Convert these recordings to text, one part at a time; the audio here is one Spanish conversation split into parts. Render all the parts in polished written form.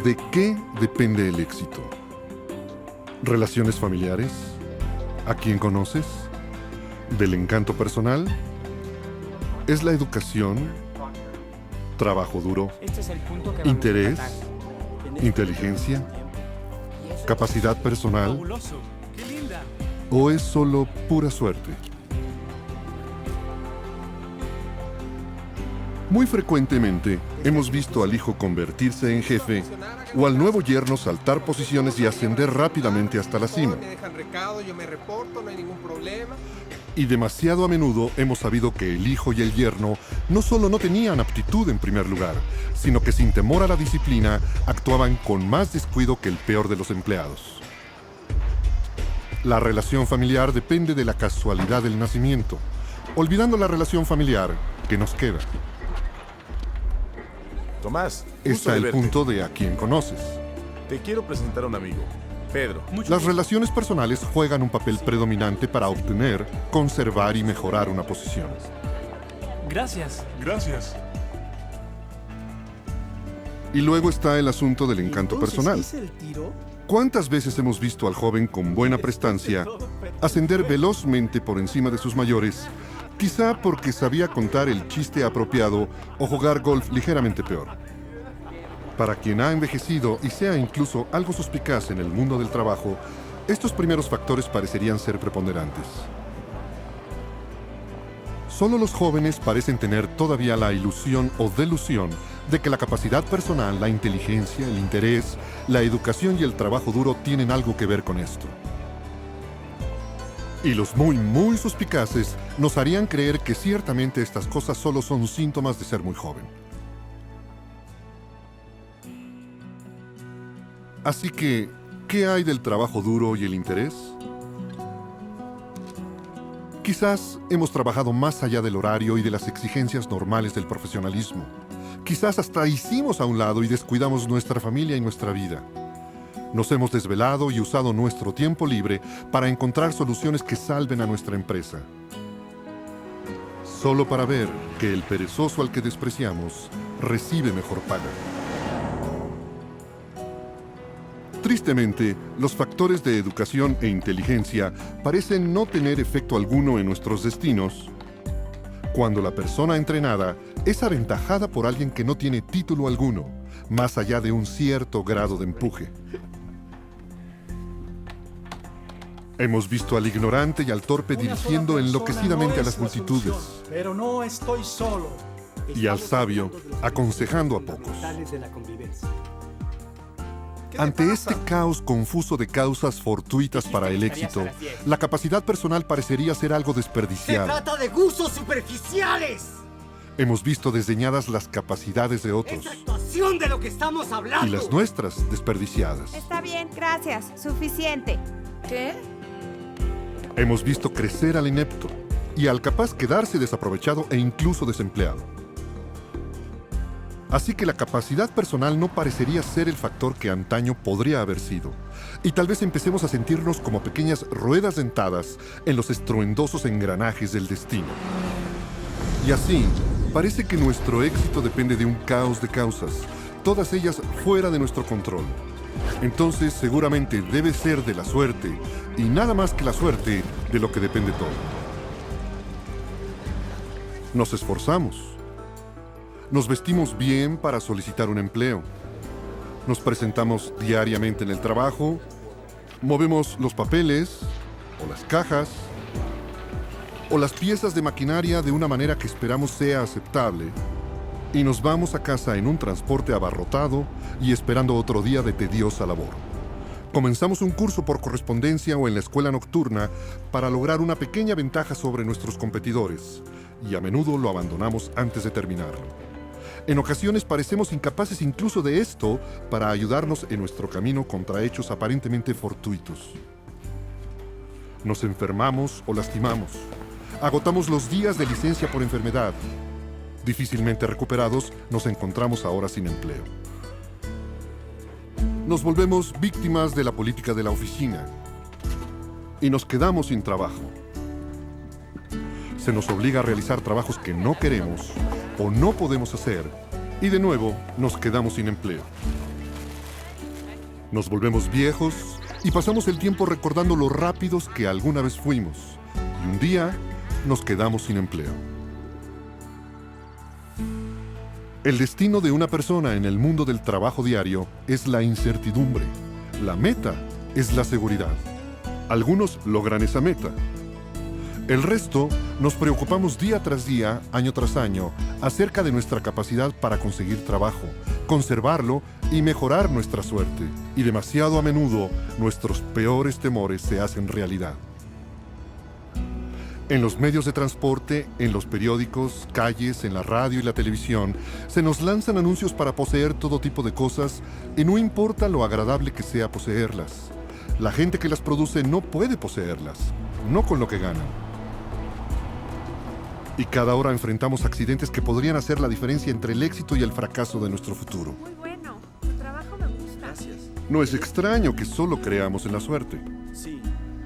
¿De qué depende el éxito? ¿Relaciones familiares? ¿A quién conoces? ¿Del encanto personal? ¿Es la educación? ¿Trabajo duro? ¿Interés? ¿Inteligencia? ¿Capacidad personal? ¿O es solo pura suerte? Muy frecuentemente hemos visto al hijo convertirse en jefe o al nuevo yerno saltar posiciones y ascender rápidamente hasta la cima. Y demasiado a menudo hemos sabido que el hijo y el yerno no solo no tenían aptitud en primer lugar, sino que sin temor a la disciplina actuaban con más descuido que el peor de los empleados. La relación familiar depende de la casualidad del nacimiento, olvidando la relación familiar que nos queda. Tomás, Está el punto de a quién conoces. Te quiero presentar a un amigo, Pedro. Las relaciones personales juegan un papel predominante para obtener, conservar y mejorar una posición. Gracias. Gracias. Y luego está el asunto del encanto personal. ¿Cuántas veces hemos visto al joven con buena prestancia ascender velozmente por encima de sus mayores, quizá porque sabía contar el chiste apropiado o jugar golf ligeramente peor? Para quien ha envejecido y sea incluso algo suspicaz en el mundo del trabajo, estos primeros factores parecerían ser preponderantes. Solo los jóvenes parecen tener todavía la ilusión o delusión de que la capacidad personal, la inteligencia, el interés, la educación y el trabajo duro tienen algo que ver con esto. Y los muy suspicaces nos harían creer que ciertamente estas cosas solo son síntomas de ser muy joven. Así que, ¿qué hay del trabajo duro y el interés? Quizás hemos trabajado más allá del horario y de las exigencias normales del profesionalismo. Quizás hasta hicimos a un lado y descuidamos nuestra familia y nuestra vida. Nos hemos desvelado y usado nuestro tiempo libre para encontrar soluciones que salven a nuestra empresa. Solo para ver que el perezoso al que despreciamos recibe mejor paga. Tristemente, los factores de educación e inteligencia parecen no tener efecto alguno en nuestros destinos cuando la persona entrenada es aventajada por alguien que no tiene título alguno, más allá de un cierto grado de empuje. Hemos visto al ignorante y al torpe dirigiendo enloquecidamente a las multitudes, pero no estoy solo. y al sabio aconsejando a pocos. Ante este caos confuso de causas fortuitas para el éxito, la capacidad personal parecería ser algo ¡Se desperdiciado. trata de gustos superficiales! Hemos visto desdeñadas las capacidades de ¡Es otros actuación de lo que estamos hablando! y las nuestras desperdiciadas. Está bien, gracias. Suficiente. ¿Qué? Hemos visto crecer al inepto y al capaz quedarse desaprovechado e incluso desempleado. Así que la capacidad personal no parecería ser el factor que antaño podría haber sido. Y tal vez empecemos a sentirnos como pequeñas ruedas dentadas en los estruendosos engranajes del destino. Y así, parece que nuestro éxito depende de un caos de causas, todas ellas fuera de nuestro control. Entonces, seguramente debe ser de la suerte, y nada más que la suerte, de lo que depende todo. Nos esforzamos. Nos vestimos bien para solicitar un empleo. Nos presentamos diariamente en el trabajo. Movemos los papeles, o las cajas, o las piezas de maquinaria de una manera que esperamos sea aceptable. Y nos vamos a casa en un transporte abarrotado y esperando otro día de tediosa labor. Comenzamos un curso por correspondencia o en la escuela nocturna para lograr una pequeña ventaja sobre nuestros competidores, y a menudo lo abandonamos antes de terminarlo. En ocasiones parecemos incapaces incluso de esto para ayudarnos en nuestro camino contra hechos aparentemente fortuitos. Nos enfermamos o lastimamos. Agotamos los días de licencia por enfermedad. Difícilmente recuperados, nos encontramos ahora sin empleo. Nos volvemos víctimas de la política de la oficina y nos quedamos sin trabajo. Se nos obliga a realizar trabajos que no queremos o no podemos hacer, y de nuevo nos quedamos sin empleo. Nos volvemos viejos y pasamos el tiempo recordando lo rápidos que alguna vez fuimos. Y un día nos quedamos sin empleo. El destino de una persona en el mundo del trabajo diario es la incertidumbre. La meta es la seguridad. Algunos logran esa meta. El resto nos preocupamos día tras día, año tras año, acerca de nuestra capacidad para conseguir trabajo, conservarlo y mejorar nuestra suerte. Y demasiado a menudo, nuestros peores temores se hacen realidad. En los medios de transporte, en los periódicos, calles, en la radio y la televisión, se nos lanzan anuncios para poseer todo tipo de cosas y no importa lo agradable que sea poseerlas. La gente que las produce no puede poseerlas, no con lo que ganan. Y cada hora enfrentamos accidentes que podrían hacer la diferencia entre el éxito y el fracaso de nuestro futuro. Muy bueno. Tu trabajo me gusta. No es extraño que solo creamos en la suerte. Sí.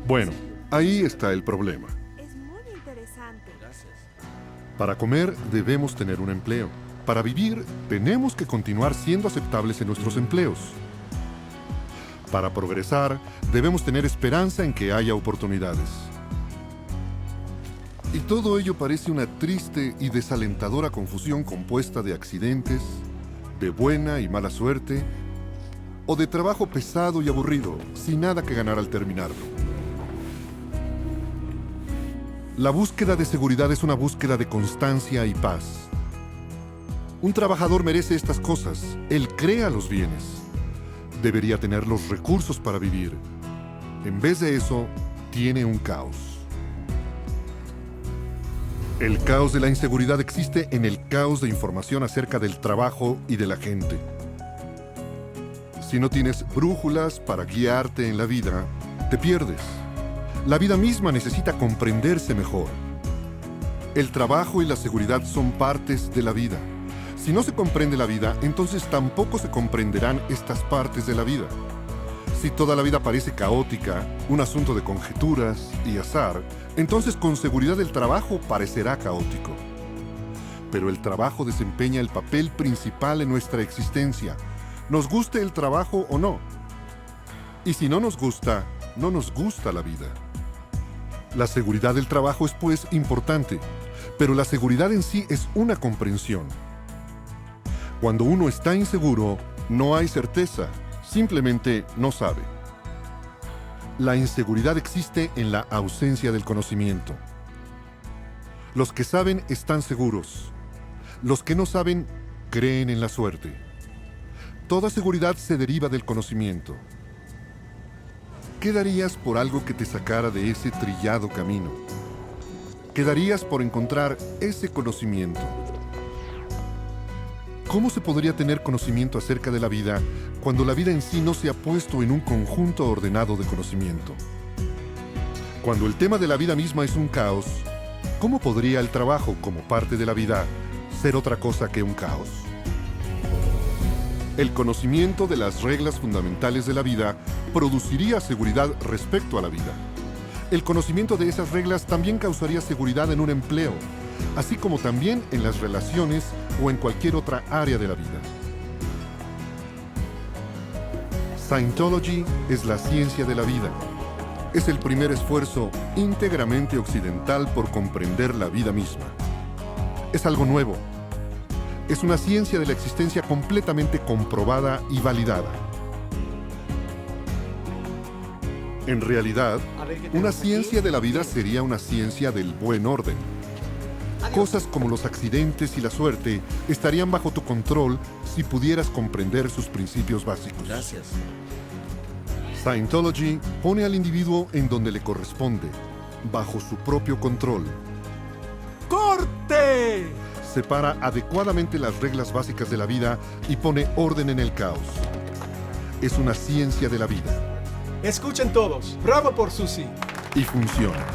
Bueno, ahí está el problema. Es muy interesante. Para comer debemos tener un empleo. Para vivir tenemos que continuar siendo aceptables en nuestros empleos. Para progresar debemos tener esperanza en que haya oportunidades. Y todo ello parece una triste y desalentadora confusión compuesta de accidentes, de buena y mala suerte, o de trabajo pesado y aburrido, sin nada que ganar al terminarlo. La búsqueda de seguridad es una búsqueda de constancia y paz. Un trabajador merece estas cosas. Él crea los bienes. Debería tener los recursos para vivir. En vez de eso, tiene un caos. El caos de la inseguridad existe en el caos de información acerca del trabajo y de la gente. Si no tienes brújulas para guiarte en la vida, te pierdes. La vida misma necesita comprenderse mejor. El trabajo y la seguridad son partes de la vida. Si no se comprende la vida, entonces tampoco se comprenderán estas partes de la vida. Si toda la vida parece caótica, un asunto de conjeturas y azar, entonces con seguridad el trabajo parecerá caótico. Pero el trabajo desempeña el papel principal en nuestra existencia, nos guste el trabajo o no. Y si no nos gusta, no nos gusta la vida. La seguridad del trabajo es pues importante, pero la seguridad en sí es una comprensión. Cuando uno está inseguro, no hay certeza, simplemente no sabe. La inseguridad existe en la ausencia del conocimiento. Los que saben están seguros. Los que no saben creen en la suerte. Toda seguridad se deriva del conocimiento. ¿Qué darías por algo que te sacara de ese trillado camino? ¿Qué darías por encontrar ese conocimiento? ¿Cómo se podría tener conocimiento acerca de la vida cuando la vida en sí no se ha puesto en un conjunto ordenado de conocimiento? Cuando el tema de la vida misma es un caos, ¿cómo podría el trabajo como parte de la vida ser otra cosa que un caos? El conocimiento de las reglas fundamentales de la vida produciría seguridad respecto a la vida. El conocimiento de esas reglas también causaría seguridad en un empleo, así como también en las relaciones o en cualquier otra área de la vida. Scientology es la ciencia de la vida. Es el primer esfuerzo íntegramente occidental por comprender la vida misma. Es algo nuevo. Es una ciencia de la existencia completamente comprobada y validada. En realidad, una ciencia de la vida sería una ciencia del buen orden. Cosas como los accidentes y la suerte estarían bajo tu control si pudieras comprender sus principios básicos. Gracias. Scientology pone al individuo en donde le corresponde, bajo su propio control. ¡Corte! Separa adecuadamente las reglas básicas de la vida y pone orden en el caos. Es una ciencia de la vida. Escuchen todos. Bravo por Susie. Y funciona.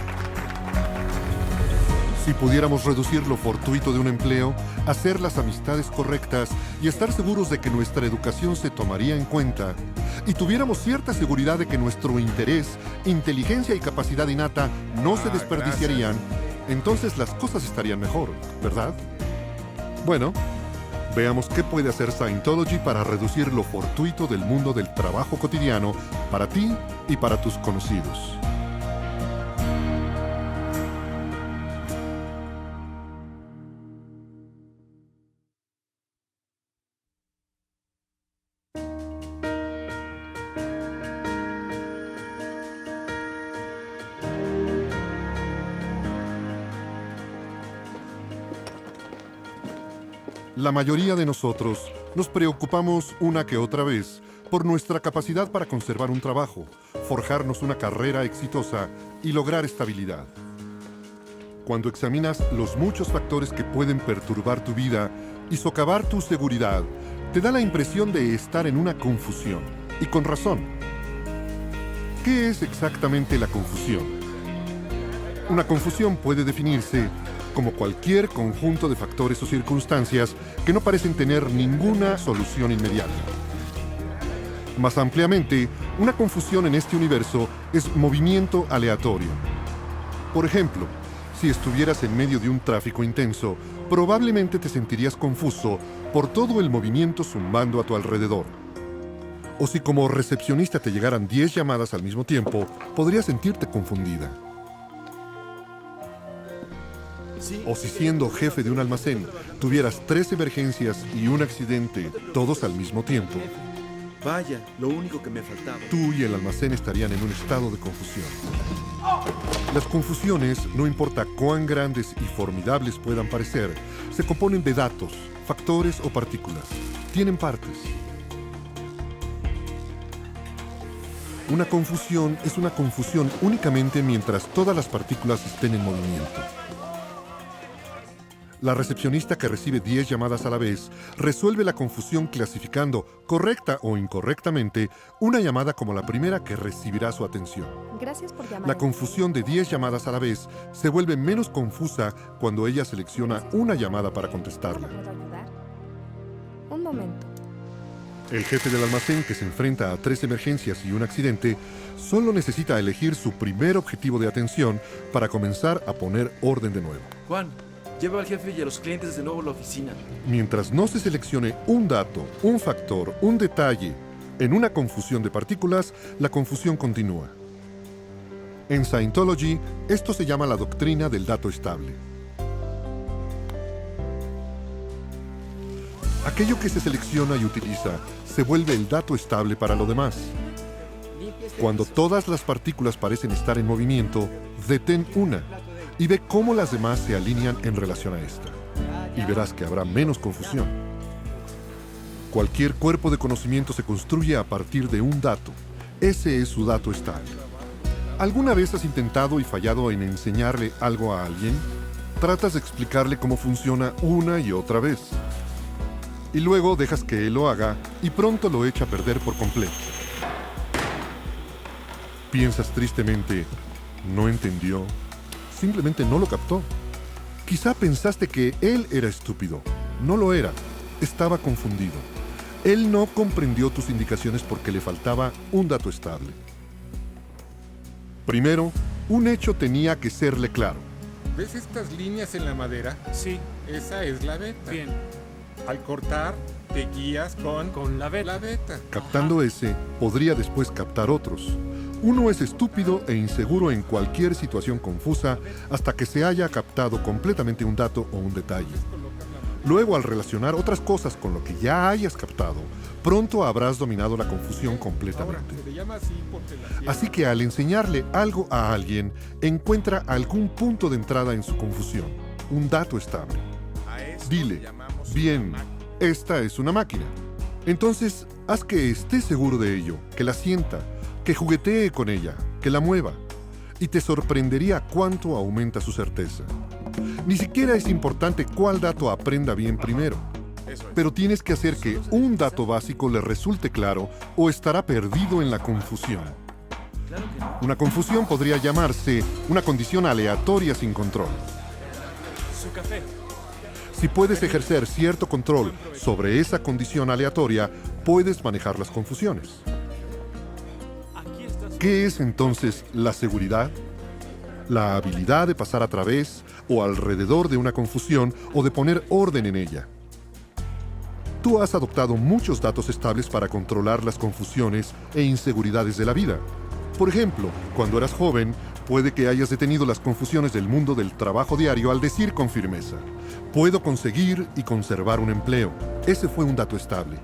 Si pudiéramos reducir lo fortuito de un empleo, hacer las amistades correctas y estar seguros de que nuestra educación se tomaría en cuenta, y tuviéramos cierta seguridad de que nuestro interés, inteligencia y capacidad innata no se desperdiciarían, entonces las cosas estarían mejor, ¿verdad? Bueno, Veamos qué puede hacer Scientology para reducir lo fortuito del mundo del trabajo cotidiano para ti y para tus conocidos. La mayoría de nosotros nos preocupamos una que otra vez por nuestra capacidad para conservar un trabajo, forjarnos una carrera exitosa y lograr estabilidad. Cuando examinas los muchos factores que pueden perturbar tu vida y socavar tu seguridad, te da la impresión de estar en una confusión, y con razón. ¿Qué es exactamente la confusión? Una confusión puede definirse como cualquier conjunto de factores o circunstancias que no parecen tener ninguna solución inmediata. Más ampliamente, una confusión en este universo es movimiento aleatorio. Por ejemplo, si estuvieras en medio de un tráfico intenso, probablemente te sentirías confuso por todo el movimiento zumbando a tu alrededor. O si como recepcionista te llegaran 10 llamadas al mismo tiempo, podrías sentirte confundida. O si siendo jefe de un almacén tuvieras 3 emergencias y un accidente, todos al mismo tiempo, vaya, lo único que me faltaba. Tú y el almacén estarían en un estado de confusión. Las confusiones, no importa cuán grandes y formidables puedan parecer, se componen de datos, factores o partículas. Tienen partes. Una confusión es una confusión únicamente mientras todas las partículas estén en movimiento. La recepcionista que recibe 10 llamadas a la vez resuelve la confusión clasificando, correcta o incorrectamente, una llamada como la primera que recibirá su atención. Gracias por llamar. La confusión de 10 llamadas a la vez se vuelve menos confusa cuando ella selecciona una llamada para contestarla. ¿Puedo ayudar? Un momento. El jefe del almacén, que se enfrenta a 3 emergencias y un accidente, solo necesita elegir su primer objetivo de atención para comenzar a poner orden de nuevo. Juan, lleva al jefe y a los clientes de nuevo a la oficina. Mientras no se seleccione un dato, un factor, un detalle, en una confusión de partículas, la confusión continúa. En Scientology, esto se llama la doctrina del dato estable. Aquello que se selecciona y utiliza se vuelve el dato estable para lo demás. Cuando todas las partículas parecen estar en movimiento, detén una y ve cómo las demás se alinean en relación a esta. Y verás que habrá menos confusión. Cualquier cuerpo de conocimiento se construye a partir de un dato. Ese es su dato estable. ¿Alguna vez has intentado y fallado en enseñarle algo a alguien? Tratas de explicarle cómo funciona una y otra vez. Y luego dejas que él lo haga y pronto lo echa a perder por completo. Piensas tristemente, ¿no entendió? Simplemente no lo captó. Quizá pensaste que él era estúpido. No lo era. Estaba confundido. Él no comprendió tus indicaciones porque le faltaba un dato estable. Primero, un hecho tenía que serle claro. ¿Ves estas líneas en la madera? Sí, Esa es la beta. bien. Al cortar, te guías Con la beta. la beta. Captando ese, podría después captar otros. Uno es estúpido e inseguro en cualquier situación confusa hasta que se haya captado completamente un dato o un detalle. Luego, al relacionar otras cosas con lo que ya hayas captado, pronto habrás dominado la confusión Ahora, completamente. se le llama así porque la ciencia... Así que al enseñarle algo a alguien, encuentra algún punto de entrada en su confusión, un dato estable. A esto Dile, le llamamos bien, una máquina. esta es una máquina. Entonces, haz que esté seguro de ello, que la sienta, que juguetee con ella, que la mueva. Y te sorprendería cuánto aumenta su certeza. Ni siquiera es importante cuál dato aprenda bien primero. Eso es. Pero tienes que hacer que un dato básico le resulte claro o estará perdido en la confusión. Claro que no. Una confusión podría llamarse una condición aleatoria sin control. Su café. Si puedes ejercer cierto control sobre esa condición aleatoria, puedes manejar las confusiones. Aquí está su... ¿Qué es entonces la seguridad? La habilidad de pasar a través o alrededor de una confusión o de poner orden en ella. Tú has adoptado muchos datos estables para controlar las confusiones e inseguridades de la vida. Por ejemplo, cuando eras joven, puede que hayas detenido las confusiones del mundo del trabajo diario al decir con firmeza: puedo conseguir y conservar un empleo. Ese fue un dato estable.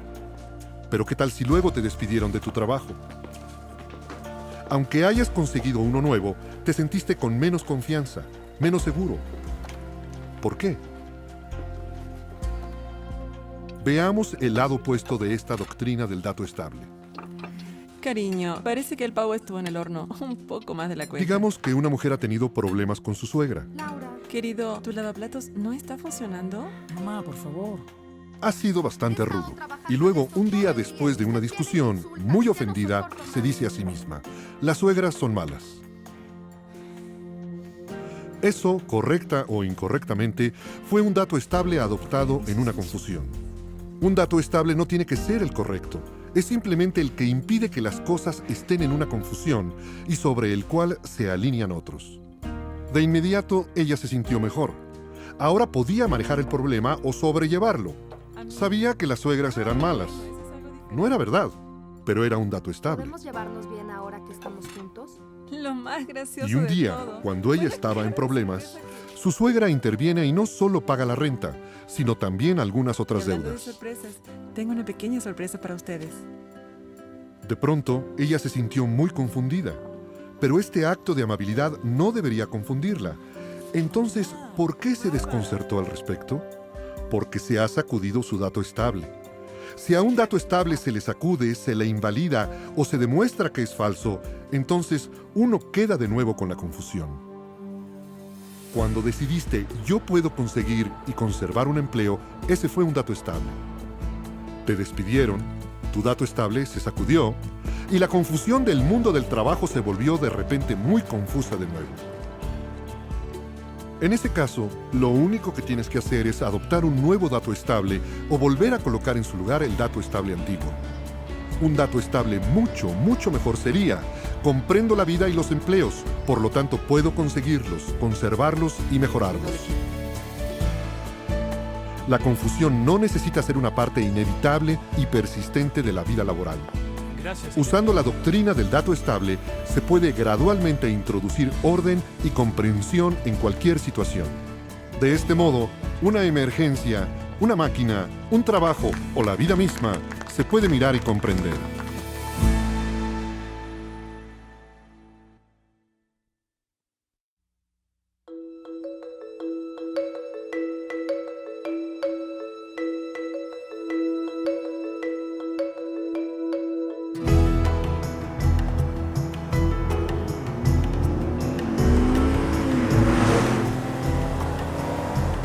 Pero ¿qué tal si luego te despidieron de tu trabajo? Aunque hayas conseguido uno nuevo, te sentiste con menos confianza, menos seguro. ¿Por qué? Veamos el lado opuesto de esta doctrina del dato estable. Cariño, parece que el pavo estuvo en el horno un poco más de la cuenta. Digamos que una mujer ha tenido problemas con su suegra. Laura. Querido, ¿tu lavaplatos no está funcionando? Mamá, por favor. Ha sido bastante rudo. Y luego, un día después de una discusión, muy ofendida, se dice a sí misma: las suegras son malas. Eso, correcta o incorrectamente, fue un dato estable adoptado en una confusión. Un dato estable no tiene que ser el correcto. Es simplemente el que impide que las cosas estén en una confusión y sobre el cual se alinean otros. De inmediato, ella se sintió mejor. Ahora podía manejar el problema o sobrellevarlo. Sabía que las suegras eran malas. No era verdad, pero era un dato estable. ¿Podemos llevarnos bien ahora que estamos juntos? Lo más gracioso Y un de día, todo. cuando ella estaba en problemas, su suegra interviene y no solo paga la renta, sino también algunas otras Hablando de deudas. sorpresas, tengo una pequeña sorpresa para ustedes. De pronto, ella se sintió muy confundida. Pero este acto de amabilidad no debería confundirla. Entonces, ¿por qué se desconcertó al respecto? Porque se ha sacudido su dato estable. Si a un dato estable se le sacude, se le invalida o se demuestra que es falso, entonces uno queda de nuevo con la confusión. Cuando decidiste yo puedo conseguir y conservar un empleo, ese fue un dato estable. Te despidieron, tu dato estable se sacudió y la confusión del mundo del trabajo se volvió de repente muy confusa de nuevo. En ese caso, lo único que tienes que hacer es adoptar un nuevo dato estable o volver a colocar en su lugar el dato estable antiguo. Un dato estable mucho, mucho mejor sería: comprendo la vida y los empleos, por lo tanto puedo conseguirlos, conservarlos y mejorarlos. La confusión no necesita ser una parte inevitable y persistente de la vida laboral. Gracias. Usando la doctrina del dato estable, se puede gradualmente introducir orden y comprensión en cualquier situación. De este modo, una emergencia, una máquina, un trabajo o la vida misma se puede mirar y comprender.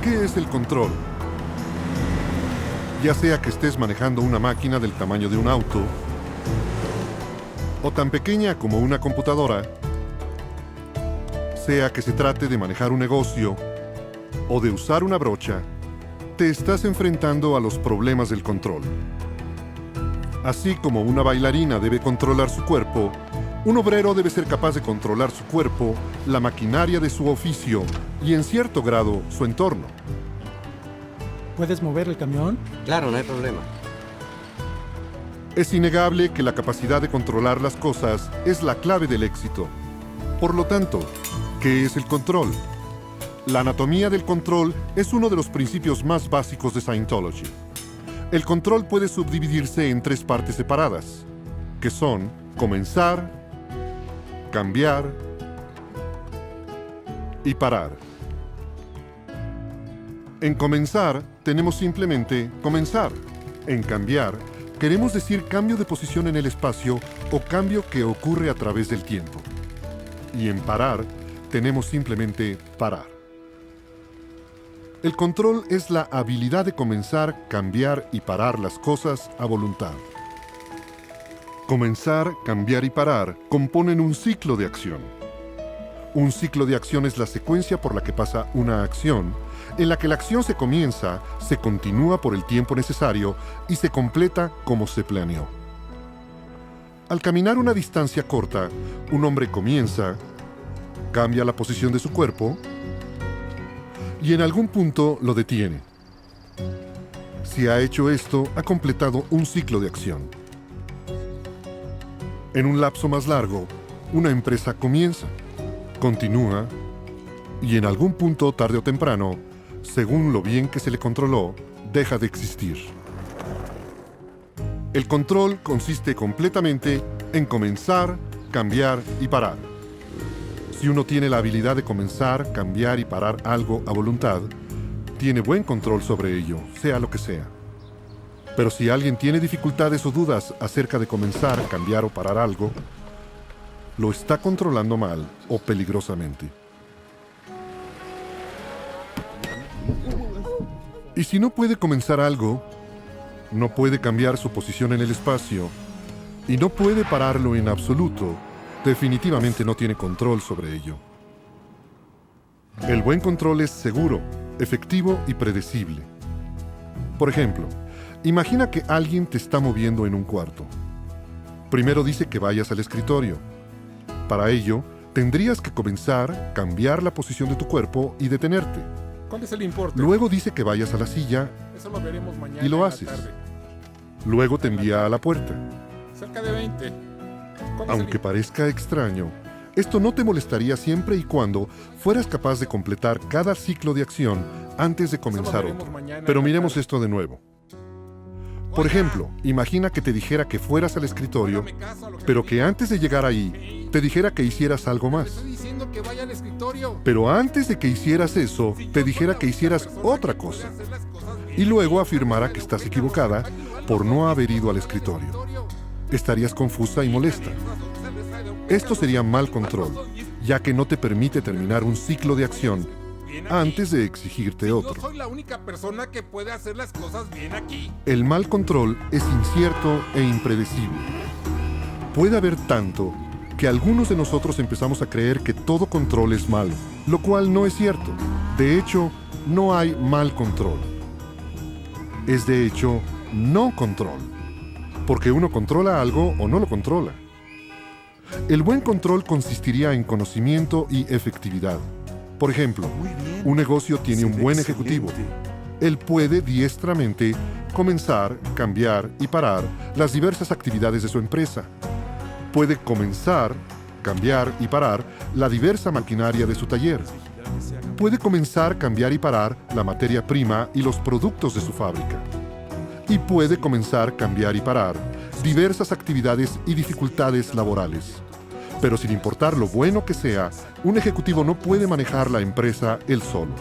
¿Qué es el control? Ya sea que estés manejando una máquina del tamaño de un auto, o tan pequeña como una computadora, sea que se trate de manejar un negocio o de usar una brocha, te estás enfrentando a los problemas del control. Así como una bailarina debe controlar su cuerpo, un obrero debe ser capaz de controlar su cuerpo, la maquinaria de su oficio y, en cierto grado, su entorno. ¿Puedes mover el camión? Claro, no hay problema. Es innegable que la capacidad de controlar las cosas es la clave del éxito. Por lo tanto, ¿qué es el control? La anatomía del control es uno de los principios más básicos de Scientology. El control puede subdividirse en tres partes separadas, que son comenzar, cambiar y parar. En comenzar, tenemos simplemente comenzar. En cambiar, queremos decir cambio de posición en el espacio o cambio que ocurre a través del tiempo. Y en parar, tenemos simplemente parar. El control es la habilidad de comenzar, cambiar y parar las cosas a voluntad. Comenzar, cambiar y parar componen un ciclo de acción. Un ciclo de acción es la secuencia por la que pasa una acción, en la que la acción se comienza, se continúa por el tiempo necesario y se completa como se planeó. Al caminar una distancia corta, un hombre comienza, cambia la posición de su cuerpo y en algún punto lo detiene. Si ha hecho esto, ha completado un ciclo de acción. En un lapso más largo, una empresa comienza, continúa y en algún punto, tarde o temprano, según lo bien que se le controló, deja de existir. El control consiste completamente en comenzar, cambiar y parar. Si uno tiene la habilidad de comenzar, cambiar y parar algo a voluntad, tiene buen control sobre ello, sea lo que sea. Pero si alguien tiene dificultades o dudas acerca de comenzar, cambiar o parar algo, lo está controlando mal o peligrosamente. Y si no puede comenzar algo, no puede cambiar su posición en el espacio y no puede pararlo en absoluto, definitivamente no tiene control sobre ello. El buen control es seguro, efectivo y predecible. Por ejemplo, imagina que alguien te está moviendo en un cuarto. Primero dice que vayas al escritorio. Para ello, tendrías que comenzar, cambiar la posición de tu cuerpo y detenerte. ¿Cuál es el importe? Luego dice que vayas a la silla Eso lo veremos mañana y lo en la haces. tarde. Luego te envía a la puerta. Cerca de 20. ¿Cuál es Aunque el parezca extraño, esto no te molestaría siempre y cuando fueras capaz de completar cada ciclo de acción antes de comenzar veremos otro. mañana Pero en la miremos tarde. esto de nuevo. Por ejemplo, imagina que te dijera que fueras al escritorio, Hágame caso a lo pero le que digo. antes de llegar ahí, te dijera que hicieras algo Le más. estoy diciendo que vaya al escritorio. Pero antes de que hicieras eso, Si yo te soy dijera la que única hicieras persona otra que puede cosa. hacer las cosas bien. Y luego afirmara que estás equivocada por no haber ido al escritorio. Estarías confusa y molesta. Esto sería mal control, ya que no te permite terminar un ciclo de acción Bien aquí. antes de exigirte Yo otro. soy la única persona que puede hacer las cosas bien aquí. El mal control es incierto e impredecible. Puede haber tanto que algunos de nosotros empezamos a creer que todo control es malo, lo cual no es cierto. De hecho, no hay mal control. Es de hecho no control, porque uno controla algo o no lo controla. El buen control consistiría en conocimiento y efectividad. Por ejemplo, un negocio tiene un buen ejecutivo. Él puede diestramente comenzar, cambiar y parar las diversas actividades de su empresa. Puede comenzar, cambiar y parar la diversa maquinaria de su taller. Puede comenzar, cambiar y parar la materia prima y los productos de su fábrica. Y puede comenzar, cambiar y parar diversas actividades y dificultades laborales. Pero sin importar lo bueno que sea, un ejecutivo no puede manejar la empresa él solo.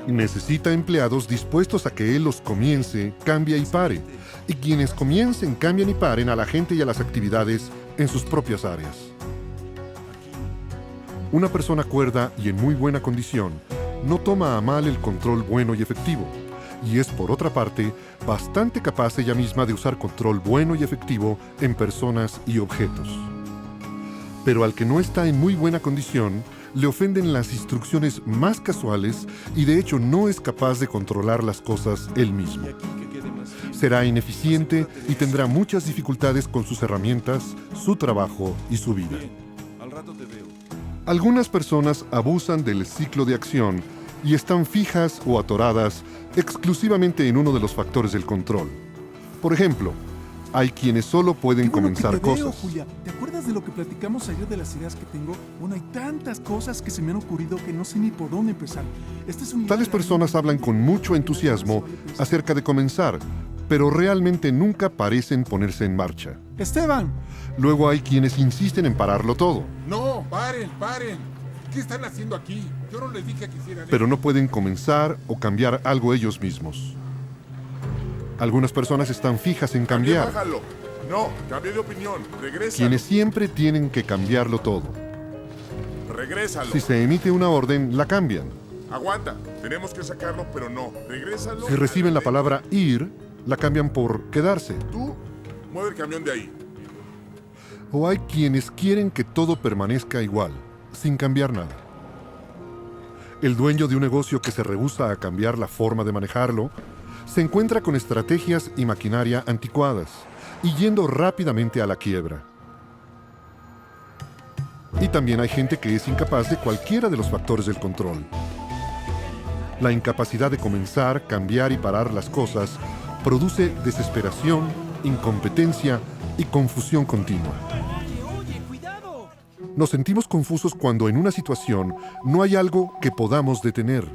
Necesita empleados dispuestos a que él los comience, cambie y pare, y quienes comiencen, cambien y paren a la gente y a las actividades en sus propias áreas. Una persona cuerda y en muy buena condición no toma a mal el control bueno y efectivo, y es por otra parte bastante capaz ella misma de usar control bueno y efectivo en personas y objetos. Pero al que no está en muy buena condición, le ofenden las instrucciones más casuales y de hecho no es capaz de controlar las cosas él mismo. Será ineficiente y tendrá muchas dificultades con sus herramientas, su trabajo y su vida. Al rato te veo. Algunas personas abusan del ciclo de acción y están fijas o atoradas exclusivamente en uno de los factores del control. Por ejemplo, hay quienes solo pueden comenzar cosas. Julia. ¿Te acuerdas de lo que platicamos ayer de las ideas que tengo? Bueno, hay tantas cosas que se me han ocurrido que no sé ni por dónde empezar. Este es un Tales personas hablan con mucho entusiasmo acerca de comenzar, pero realmente nunca parecen ponerse en marcha. Esteban, Luego hay quienes insisten en pararlo todo, No, paren, paren. ¿Qué están haciendo aquí? Yo no les dije que hicieran pero eso. no pueden comenzar o cambiar algo ellos mismos. Algunas personas están fijas en cambiar, Bájalo. No, cambie de opinión. Regrésalo. quienes siempre tienen que cambiarlo todo. Regrésalo. Si se emite una orden, la cambian. Aguanta. Tenemos que sacarlo, pero no. Regrésalo. Si reciben la palabra ir, la cambian por quedarse. Tú, mueve el camión de ahí. O hay quienes quieren que todo permanezca igual, sin cambiar nada. El dueño de un negocio que se rehúsa a cambiar la forma de manejarlo, se encuentra con estrategias y maquinaria anticuadas y yendo rápidamente a la quiebra. Y también hay gente que es incapaz de cualquiera de los factores del control. La incapacidad de comenzar, cambiar y parar las cosas produce desesperación, incompetencia y confusión continua. Nos sentimos confusos cuando en una situación no hay algo que podamos detener.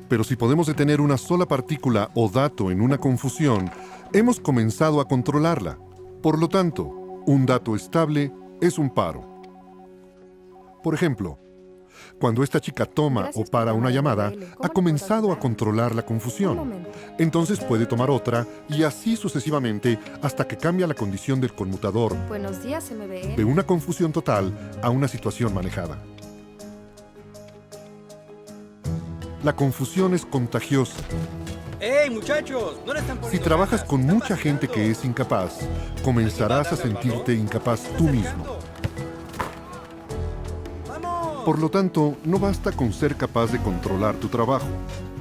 Pero si podemos detener una sola partícula o dato en una confusión, hemos comenzado a controlarla. Por lo tanto, un dato estable es un paro. Por ejemplo, cuando esta chica toma o para una llamada, ha comenzado a controlar la confusión. Entonces puede tomar otra y así sucesivamente hasta que cambia la condición del conmutador Buenos días, MBL. de una confusión total a una situación manejada. La confusión es contagiosa. ¡Ey, muchachos! ¿No le están poniendo Si trabajas ganas? con ¿Qué está mucha gente pasando? que es incapaz, comenzarás a sentirte incapaz tú mismo. ¡Vamos! Por lo tanto, no basta con ser capaz de controlar tu trabajo.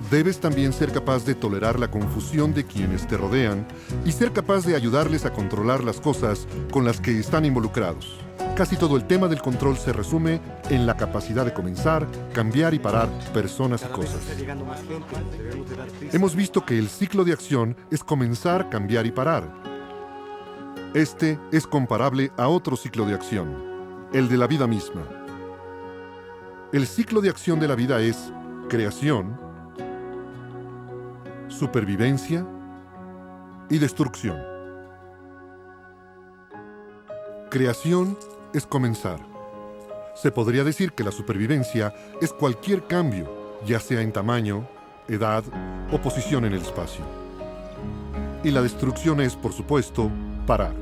Debes también ser capaz de tolerar la confusión de quienes te rodean y ser capaz de ayudarles a controlar las cosas con las que están involucrados. Casi todo el tema del control se resume en la capacidad de comenzar, cambiar y parar personas y cosas. Hemos visto que el ciclo de acción es comenzar, cambiar y parar. Este es comparable a otro ciclo de acción, el de la vida misma. El ciclo de acción de la vida es creación, supervivencia y destrucción. Creación es comenzar. Se podría decir que la supervivencia es cualquier cambio, ya sea en tamaño, edad o posición en el espacio. Y la destrucción es, por supuesto, parar,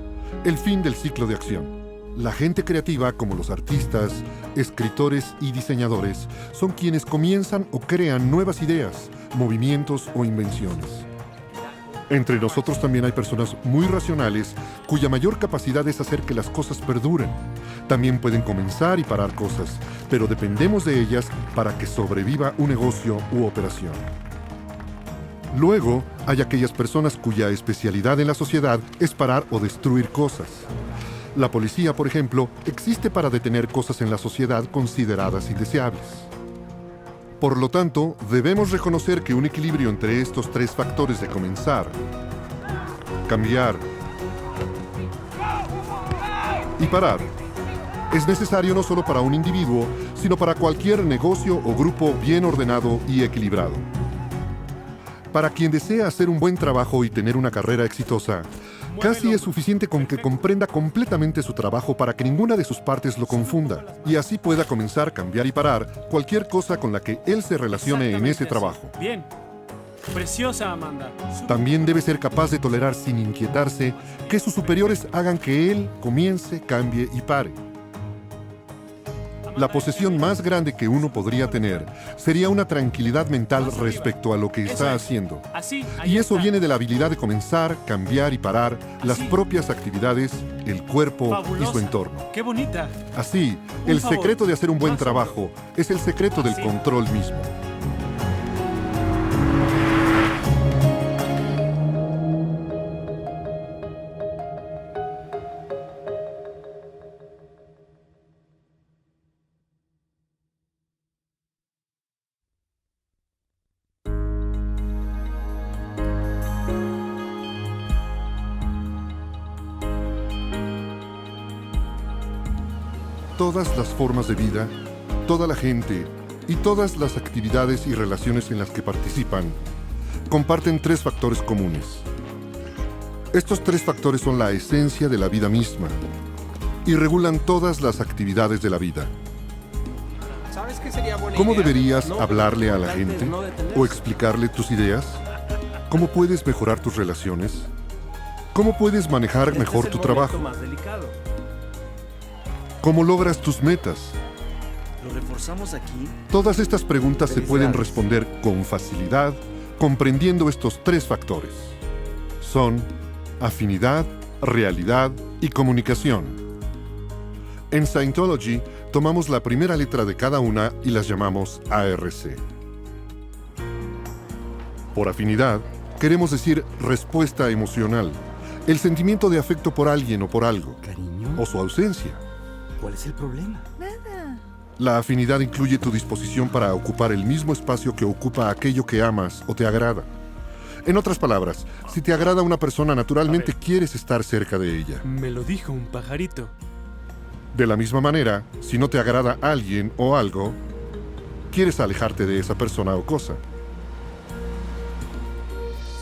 el fin del ciclo de acción. La gente creativa, como los artistas, escritores y diseñadores, son quienes comienzan o crean nuevas ideas, movimientos o invenciones. Entre nosotros también hay personas muy racionales cuya mayor capacidad es hacer que las cosas perduren. También pueden comenzar y parar cosas, pero dependemos de ellas para que sobreviva un negocio u operación. Luego, hay aquellas personas cuya especialidad en la sociedad es parar o destruir cosas. La policía, por ejemplo, existe para detener cosas en la sociedad consideradas indeseables. Por lo tanto, debemos reconocer que un equilibrio entre estos tres factores de comenzar, cambiar y parar es necesario no solo para un individuo, sino para cualquier negocio o grupo bien ordenado y equilibrado. Para quien desea hacer un buen trabajo y tener una carrera exitosa, casi es suficiente con que comprenda completamente su trabajo para que ninguna de sus partes lo confunda y así pueda comenzar, cambiar y parar cualquier cosa con la que él se relacione en ese trabajo. Bien. Preciosa, Amanda. También debe ser capaz de tolerar sin inquietarse que sus superiores hagan que él comience, cambie y pare. La posesión más grande que uno podría tener sería una tranquilidad mental respecto a lo que está haciendo. Así. ahí Y eso está. viene de la habilidad de comenzar, cambiar y parar las propias actividades, el cuerpo y Fabulosa. su entorno. Qué bonita. Así, Un el favor. secreto de hacer un buen Más favor. trabajo es el secreto del Sí. control mismo. Todas las formas de vida, toda la gente y todas las actividades y relaciones en las que participan comparten tres factores comunes. Estos tres factores son la esencia de la vida misma y regulan todas las actividades de la vida. ¿Sabes qué sería buena ¿Cómo idea? deberías hablarle a la gente o explicarle tus ideas? ¿Cómo puedes mejorar tus relaciones? ¿Cómo puedes manejar mejor tu trabajo? Más delicado. ¿Cómo logras tus metas? ¿Lo reforzamos aquí? Todas estas preguntas se pueden responder con facilidad comprendiendo estos tres factores. Son afinidad, realidad y comunicación. En Scientology tomamos la primera letra de cada una y las llamamos ARC. Por afinidad, queremos decir respuesta emocional, el sentimiento de afecto por alguien o por algo, Cariño, o su ausencia. ¿cuál es el problema? La afinidad incluye tu disposición para ocupar el mismo espacio que ocupa aquello que amas o te agrada. En otras palabras, si te agrada una persona, naturalmente quieres estar cerca de ella. Me lo dijo un pajarito. De la misma manera, si no te agrada alguien o algo, quieres alejarte de esa persona o cosa.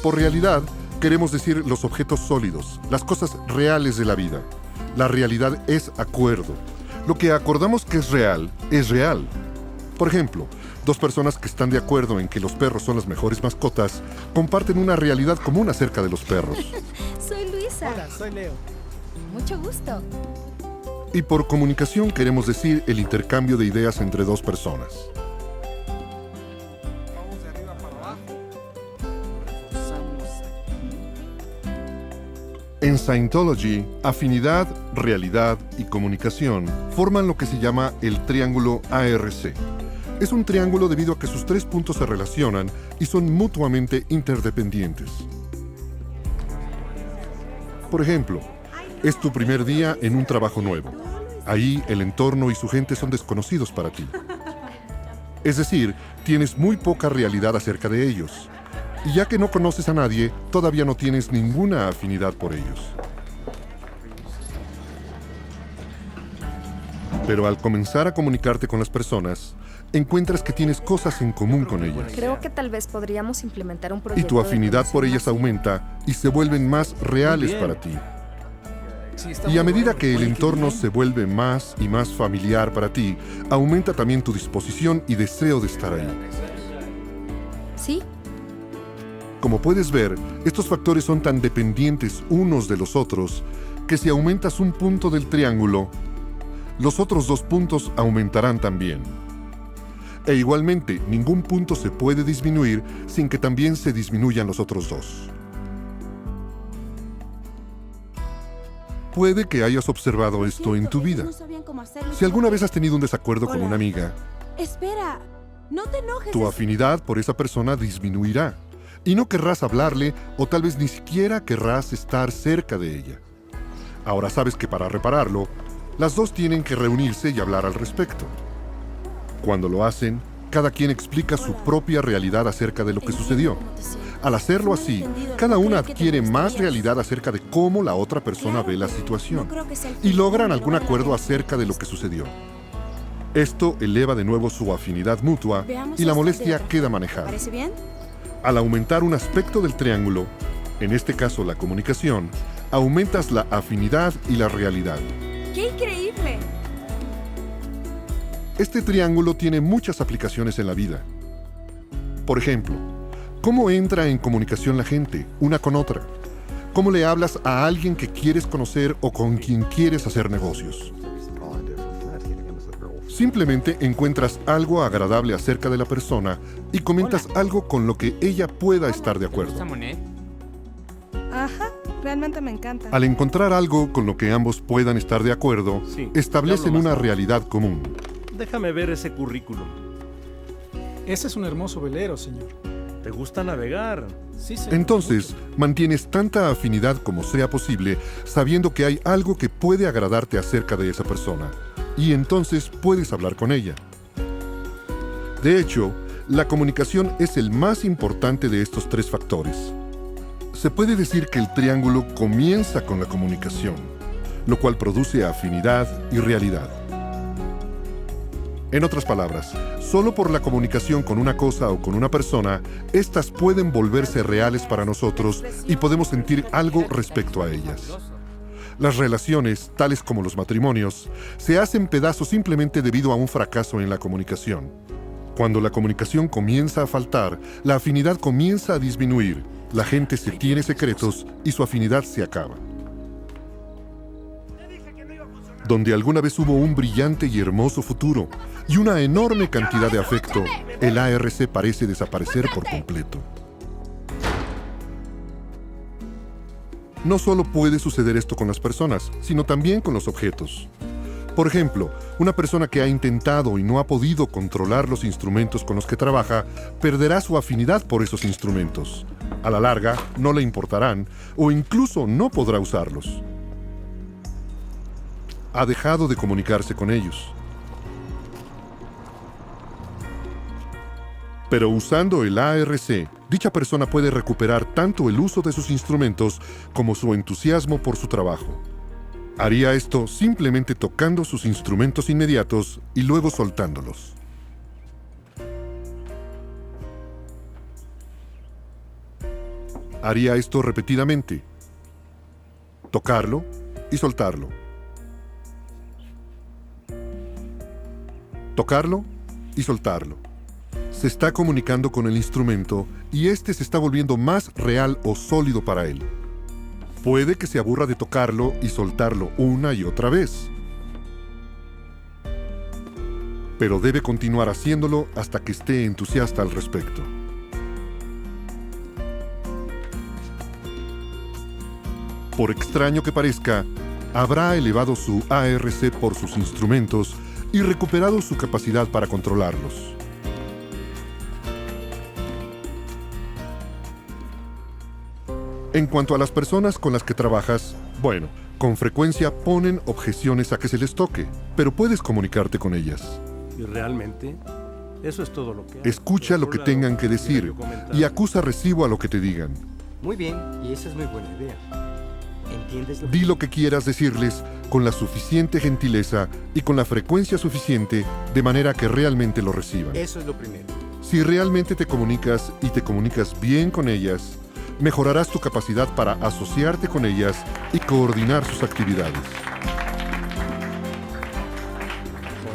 Por realidad, queremos decir los objetos sólidos, las cosas reales de la vida. La realidad es acuerdo. Lo que acordamos que es real, es real. Por ejemplo, dos personas que están de acuerdo en que los perros son las mejores mascotas, comparten una realidad común acerca de los perros. Soy Luisa. Hola, soy Leo. Mucho gusto. Y por comunicación queremos decir el intercambio de ideas entre dos personas. Vamos de arriba para abajo. En Scientology, afinidad, realidad y comunicación forman lo que se llama el triángulo ARC. Es un triángulo debido a que sus 3 puntos se relacionan y son mutuamente interdependientes. Por ejemplo, es tu primer día en un trabajo nuevo. Ahí el entorno y su gente son desconocidos para ti. Es decir, tienes muy poca realidad acerca de ellos. Y ya que no conoces a nadie, todavía no tienes ninguna afinidad por ellos. Pero al comenzar a comunicarte con las personas, encuentras que tienes cosas en común con ellas. Creo que tal vez podríamos implementar un Y proyecto. tu de afinidad por conexión ellas más aumenta y se vuelven más reales bien. para ti. Y a medida que el entorno se vuelve más y más familiar para ti, aumenta también tu disposición y deseo de estar ahí. Sí, Como puedes ver, estos factores son tan dependientes unos de los otros que si aumentas un punto del triángulo, los otros 2 puntos aumentarán también. E igualmente, ningún punto se puede disminuir sin que también se disminuyan los otros 2. Puede que hayas observado esto en tu vida. Si alguna vez has tenido un desacuerdo con una amiga, espera, no te enojes. tu afinidad por esa persona disminuirá y no querrás hablarle o tal vez ni siquiera querrás estar cerca de ella. Ahora sabes que para repararlo, las dos tienen que reunirse y hablar al respecto. Cuando lo hacen, cada quien explica su propia realidad acerca de lo que sucedió. Al hacerlo así, cada una adquiere más realidad acerca de cómo la otra persona ve la situación y logran algún acuerdo acerca de lo que sucedió. Esto eleva de nuevo su afinidad mutua y la molestia queda manejada. ¿Parece bien? Al aumentar un aspecto del triángulo, en este caso la comunicación, aumentas la afinidad y la realidad. ¡Qué increíble! Este triángulo tiene muchas aplicaciones en la vida. Por ejemplo, ¿cómo entra en comunicación la gente, una con otra? ¿Cómo le hablas a alguien que quieres conocer o con quien quieres hacer negocios? Simplemente encuentras algo agradable acerca de la persona y comentas algo con lo que ella pueda estar de acuerdo. Ajá, realmente me encanta. Al encontrar algo con lo que ambos puedan estar de acuerdo, Sí, establecen hablo más una alto. realidad común. Déjame ver ese currículum. Ese es un hermoso velero, señor. ¿Te gusta navegar? Sí, señor. Entonces, mantienes tanta afinidad como sea posible, sabiendo que hay algo que puede agradarte acerca de esa persona, y entonces puedes hablar con ella. De hecho, la comunicación es el más importante de estos 3 factores. Se puede decir que el triángulo comienza con la comunicación, lo cual produce afinidad y realidad. En otras palabras, solo por la comunicación con una cosa o con una persona, estas pueden volverse reales para nosotros y podemos sentir algo respecto a ellas. Las relaciones, tales como los matrimonios, se hacen pedazos simplemente debido a un fracaso en la comunicación. Cuando la comunicación comienza a faltar, la afinidad comienza a disminuir, la gente se tiene secretos y su afinidad se acaba. Donde alguna vez hubo un brillante y hermoso futuro y una enorme cantidad de afecto, el ARC parece desaparecer por completo. No solo puede suceder esto con las personas, sino también con los objetos. Por ejemplo, una persona que ha intentado y no ha podido controlar los instrumentos con los que trabaja, perderá su afinidad por esos instrumentos. A la larga, no le importarán o incluso no podrá usarlos. Ha dejado de comunicarse con ellos. Pero usando el ARC, dicha persona puede recuperar tanto el uso de sus instrumentos como su entusiasmo por su trabajo. Haría esto simplemente tocando sus instrumentos inmediatos y luego soltándolos. Haría esto repetidamente. Tocarlo y soltarlo. Tocarlo y soltarlo. Se está comunicando con el instrumento y este se está volviendo más real o sólido para él. Puede que se aburra de tocarlo y soltarlo una y otra vez, pero debe continuar haciéndolo hasta que esté entusiasta al respecto. Por extraño que parezca, habrá elevado su ARC por sus instrumentos y recuperado su capacidad para controlarlos. En cuanto a las personas con las que trabajas, bueno, con frecuencia ponen objeciones a que se les toque, pero puedes comunicarte con ellas. ¿Y realmente? Eso es todo lo que hago. Escucha lo que tengan que decir y acusa recibo a lo que te digan. Muy bien, y esa es muy buena idea. ¿Entiendes lo que... Di lo que quieras decirles con la suficiente gentileza y con la frecuencia suficiente de manera que realmente lo reciban. Eso es lo primero. Si realmente te comunicas y te comunicas bien con ellas, mejorarás tu capacidad para asociarte con ellas y coordinar sus actividades.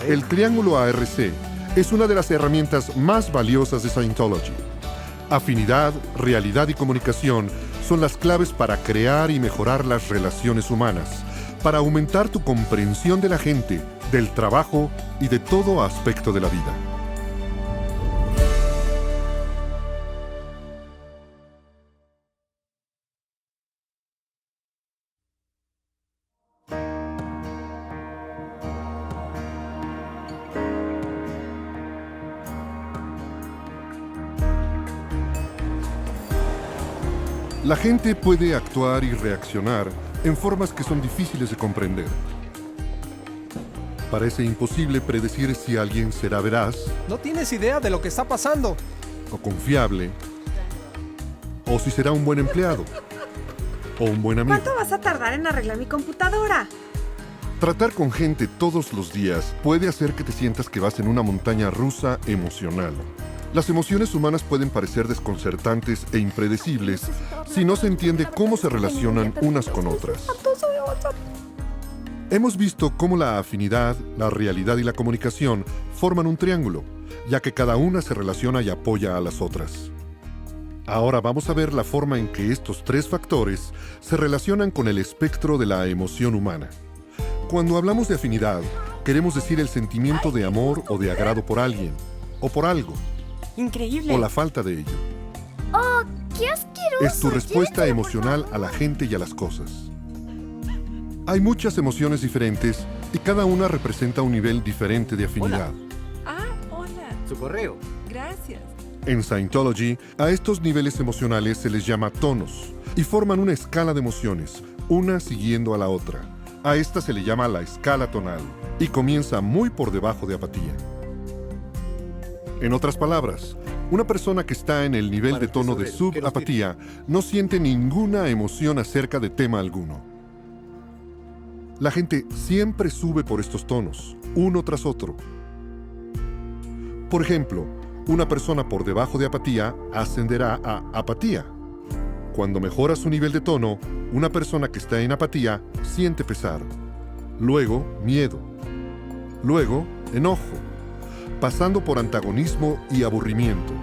El triángulo ARC es una de las herramientas más valiosas de Scientology. Afinidad, realidad y comunicación son las claves para crear y mejorar las relaciones humanas, para aumentar tu comprensión de la gente, del trabajo y de todo aspecto de la vida. La gente puede actuar y reaccionar en formas que son difíciles de comprender. Parece imposible predecir si alguien será veraz. No tienes idea de lo que está pasando. O confiable. O si será un buen empleado. O un buen amigo. ¿Cuánto vas a tardar en arreglar mi computadora? Tratar con gente todos los días puede hacer que te sientas que vas en una montaña rusa emocional. Las emociones humanas pueden parecer desconcertantes e impredecibles si no se entiende cómo se relacionan unas con otras. Hemos visto cómo la afinidad, la realidad y la comunicación forman un triángulo, ya que cada una se relaciona y apoya a las otras. Ahora vamos a ver la forma en que estos tres factores se relacionan con el espectro de la emoción humana. Cuando hablamos de afinidad, queremos decir el sentimiento de amor o de agrado por alguien, o por algo. Increíble. O la falta de ello. ¡Oh, qué asqueroso! Es tu respuesta emocional a la gente y a las cosas. Hay muchas emociones diferentes y cada una representa un nivel diferente de afinidad. Hola. Su correo. Gracias. En Scientology, a estos niveles emocionales se les llama tonos y forman una escala de emociones, una siguiendo a la otra. A esta se le llama la escala tonal y comienza muy por debajo de apatía. En otras palabras, una persona que está en el nivel de tono de subapatía no siente ninguna emoción acerca de tema alguno. La gente siempre sube por estos tonos, uno tras otro. Por ejemplo, una persona por debajo de apatía ascenderá a apatía. Cuando mejora su nivel de tono, una persona que está en apatía siente pesar. Luego, miedo. Luego, enojo. Pasando por antagonismo y aburrimiento,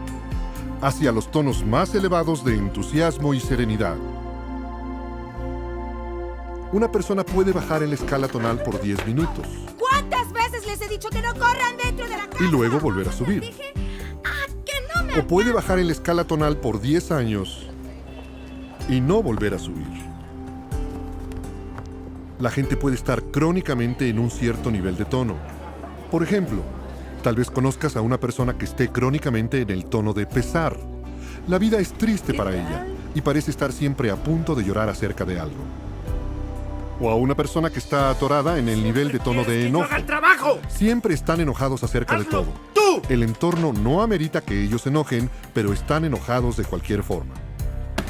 hacia los tonos más elevados de entusiasmo y serenidad. Una persona puede bajar en la escala tonal por 10 minutos. ¿Cuántas veces les he dicho que no corran dentro de la casa? Y luego volver a subir. Que no me O puede bajar en la escala tonal por 10 años y no volver a subir. La gente puede estar crónicamente en un cierto nivel de tono. Por ejemplo, tal vez conozcas a una persona que esté crónicamente en el tono de pesar. La vida es triste para ella y parece estar siempre a punto de llorar acerca de algo. O a una persona que está atorada en el nivel de tono de enojo. ¡Haga el trabajo! Siempre están enojados acerca de todo. ¡Tú! El entorno no amerita que ellos se enojen, pero están enojados de cualquier forma.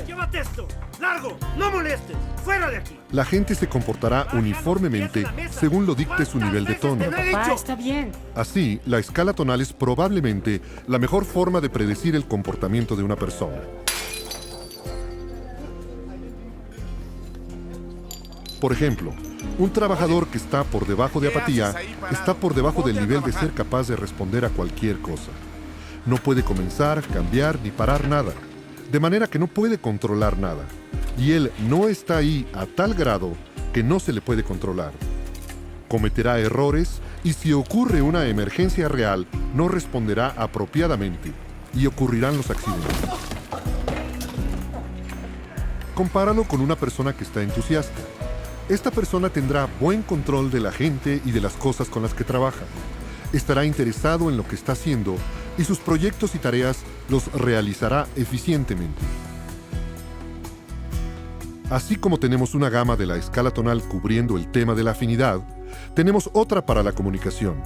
¡Llévate esto! ¡Largo! ¡No molestes! ¡Fuera de aquí! La gente se comportará uniformemente según lo dicte su nivel de tono. Papá, está bien. Así, la escala tonal es probablemente la mejor forma de predecir el comportamiento de una persona. Por ejemplo, un trabajador que está por debajo de apatía está por debajo del nivel de ser capaz de responder a cualquier cosa. No puede comenzar, cambiar ni parar nada, de manera que no puede controlar nada. Y él no está ahí a tal grado que no se le puede controlar. Cometerá errores y si ocurre una emergencia real, no responderá apropiadamente y ocurrirán los accidentes. Compáralo con una persona que está entusiasta. Esta persona tendrá buen control de la gente y de las cosas con las que trabaja. Estará interesado en lo que está haciendo y sus proyectos y tareas los realizará eficientemente. Así como tenemos una gama de la escala tonal cubriendo el tema de la afinidad, tenemos otra para la comunicación.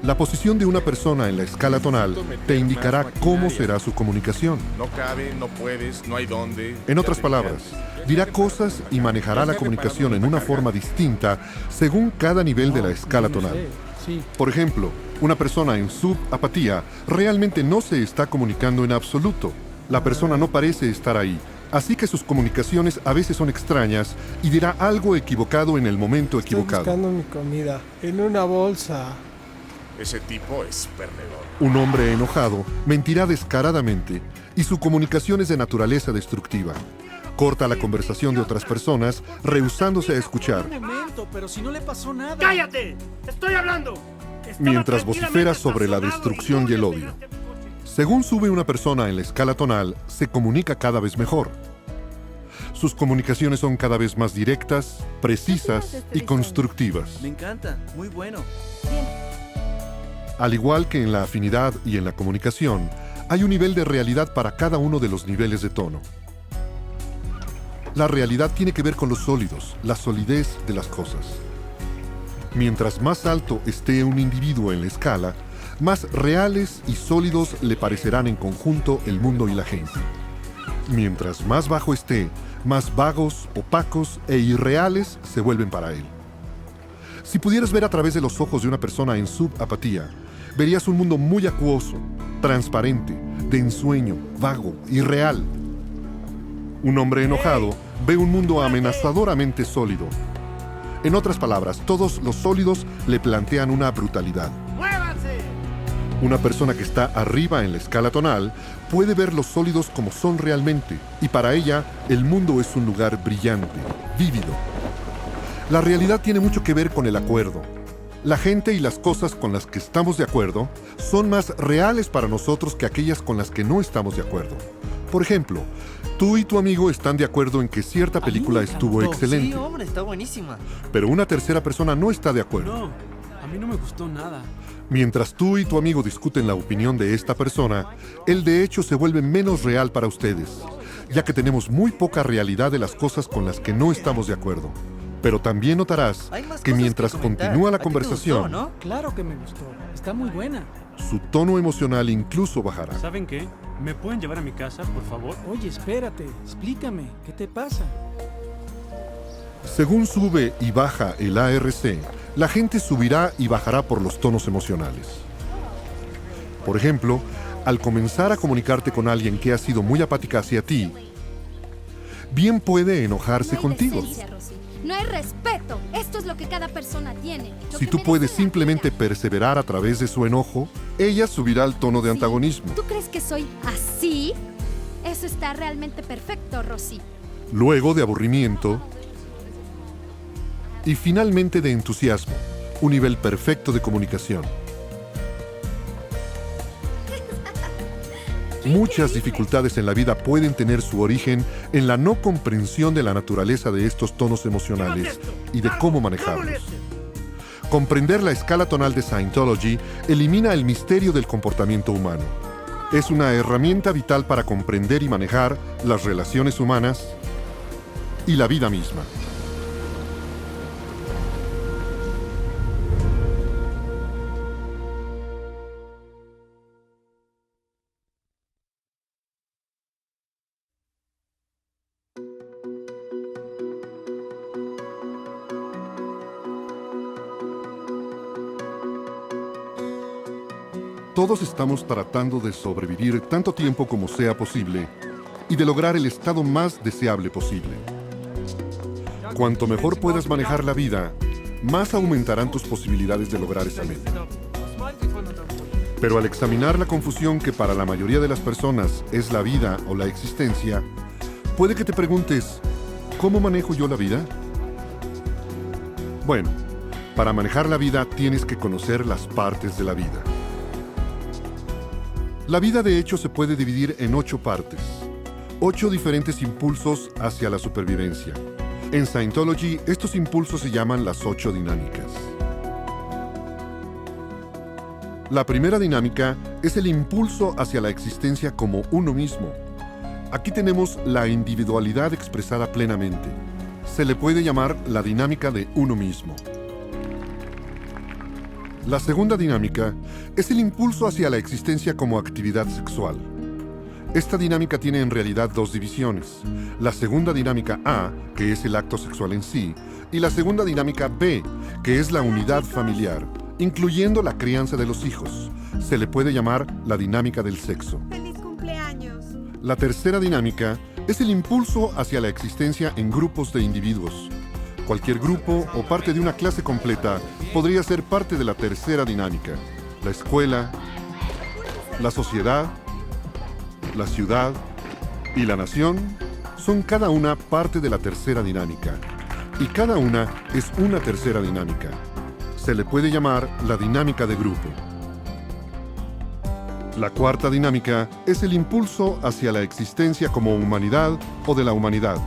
La posición de una persona en la escala tonal te indicará cómo será su comunicación. No cabe, no puedes, no hay dónde. En otras palabras, dirá cosas y manejará la comunicación en una forma distinta según cada nivel de la escala tonal. Sí. Por ejemplo, una persona en subapatía realmente no se está comunicando en absoluto. La persona no parece estar ahí, así que sus comunicaciones a veces son extrañas y dirá algo equivocado en el momento equivocado. Estoy buscando mi comida en una bolsa. Ese tipo es perdedor. Un hombre enojado mentirá descaradamente y su comunicación es de naturaleza destructiva. Corta la conversación de otras personas, rehusándose a escuchar, Un momento, pero si no le pasó nada. ¡Cállate! ¡Estoy hablando! mientras vocifera sobre la destrucción y el odio. Según sube una persona en la escala tonal, se comunica cada vez mejor. Sus comunicaciones son cada vez más directas, precisas y constructivas. Me encanta, muy bueno. Al igual que en la afinidad y en la comunicación, hay un nivel de realidad para cada uno de los niveles de tono. La realidad tiene que ver con los sólidos, la solidez de las cosas. Mientras más alto esté un individuo en la escala, más reales y sólidos le parecerán en conjunto el mundo y la gente. Mientras más bajo esté, más vagos, opacos e irreales se vuelven para él. Si pudieras ver a través de los ojos de una persona en subapatía, verías un mundo muy acuoso, transparente, de ensueño, vago, irreal. Un hombre enojado ve un mundo amenazadoramente sólido. En otras palabras, todos los sólidos le plantean una brutalidad. ¡Muévanse! Una persona que está arriba en la escala tonal puede ver los sólidos como son realmente, y para ella el mundo es un lugar brillante, vívido. La realidad tiene mucho que ver con el acuerdo. La gente y las cosas con las que estamos de acuerdo son más reales para nosotros que aquellas con las que no estamos de acuerdo. Por ejemplo, tú y tu amigo están de acuerdo en que cierta película estuvo excelente. Sí, hombre, está buenísima. Pero una tercera persona no está de acuerdo. No, a mí no me gustó nada. Mientras tú y tu amigo discuten la opinión de esta persona, él de hecho se vuelve menos real para ustedes, ya que tenemos muy poca realidad de las cosas con las que no estamos de acuerdo. Pero también notarás que mientras continúa la conversación, ¿no? Claro que me gustó. Está muy buena. su tono emocional incluso bajará. ¿Saben qué? ¿Me pueden llevar a mi casa, por favor? Oye, espérate. Explícame. ¿Qué te pasa? Según sube y baja el ARC, la gente subirá y bajará por los tonos emocionales. Por ejemplo, al comenzar a comunicarte con alguien que ha sido muy apática hacia ti, bien puede enojarse contigo. No hay respeto. Esto es lo que cada persona tiene. Si tú puedes simplemente perseverar a través de su enojo, ella subirá al tono de antagonismo. ¿Tú crees que soy así? Eso está realmente perfecto, Rosy. Luego de aburrimiento y finalmente de entusiasmo, un nivel perfecto de comunicación. Muchas dificultades en la vida pueden tener su origen en la no comprensión de la naturaleza de estos tonos emocionales y de cómo manejarlos. Comprender la escala tonal de Scientology elimina el misterio del comportamiento humano. Es una herramienta vital para comprender y manejar las relaciones humanas y la vida misma. Todos estamos tratando de sobrevivir tanto tiempo como sea posible y de lograr el estado más deseable posible. Cuanto mejor puedas manejar la vida, más aumentarán tus posibilidades de lograr esa meta. Pero al examinar la confusión que para la mayoría de las personas es la vida o la existencia, puede que te preguntes, ¿cómo manejo yo la vida? Bueno, para manejar la vida tienes que conocer las partes de la vida. La vida de hecho se puede dividir en 8 partes, 8 diferentes impulsos hacia la supervivencia. En Scientology, estos impulsos se llaman las 8 dinámicas. La primera dinámica es el impulso hacia la existencia como uno mismo. Aquí tenemos la individualidad expresada plenamente. Se le puede llamar la dinámica de uno mismo. La segunda dinámica es el impulso hacia la existencia como actividad sexual. Esta dinámica tiene en realidad 2 divisiones. La segunda dinámica A, que es el acto sexual en sí, y la segunda dinámica B, que es la unidad familiar, incluyendo la crianza de los hijos. Se le puede llamar la dinámica del sexo. ¡Feliz cumpleaños! La tercera dinámica es el impulso hacia la existencia en grupos de individuos. Cualquier grupo o parte de una clase completa podría ser parte de la tercera dinámica. La escuela, la sociedad, la ciudad y la nación son cada una parte de la tercera dinámica. Y cada una es una tercera dinámica. Se le puede llamar la dinámica de grupo. La cuarta dinámica es el impulso hacia la existencia como humanidad o de la humanidad.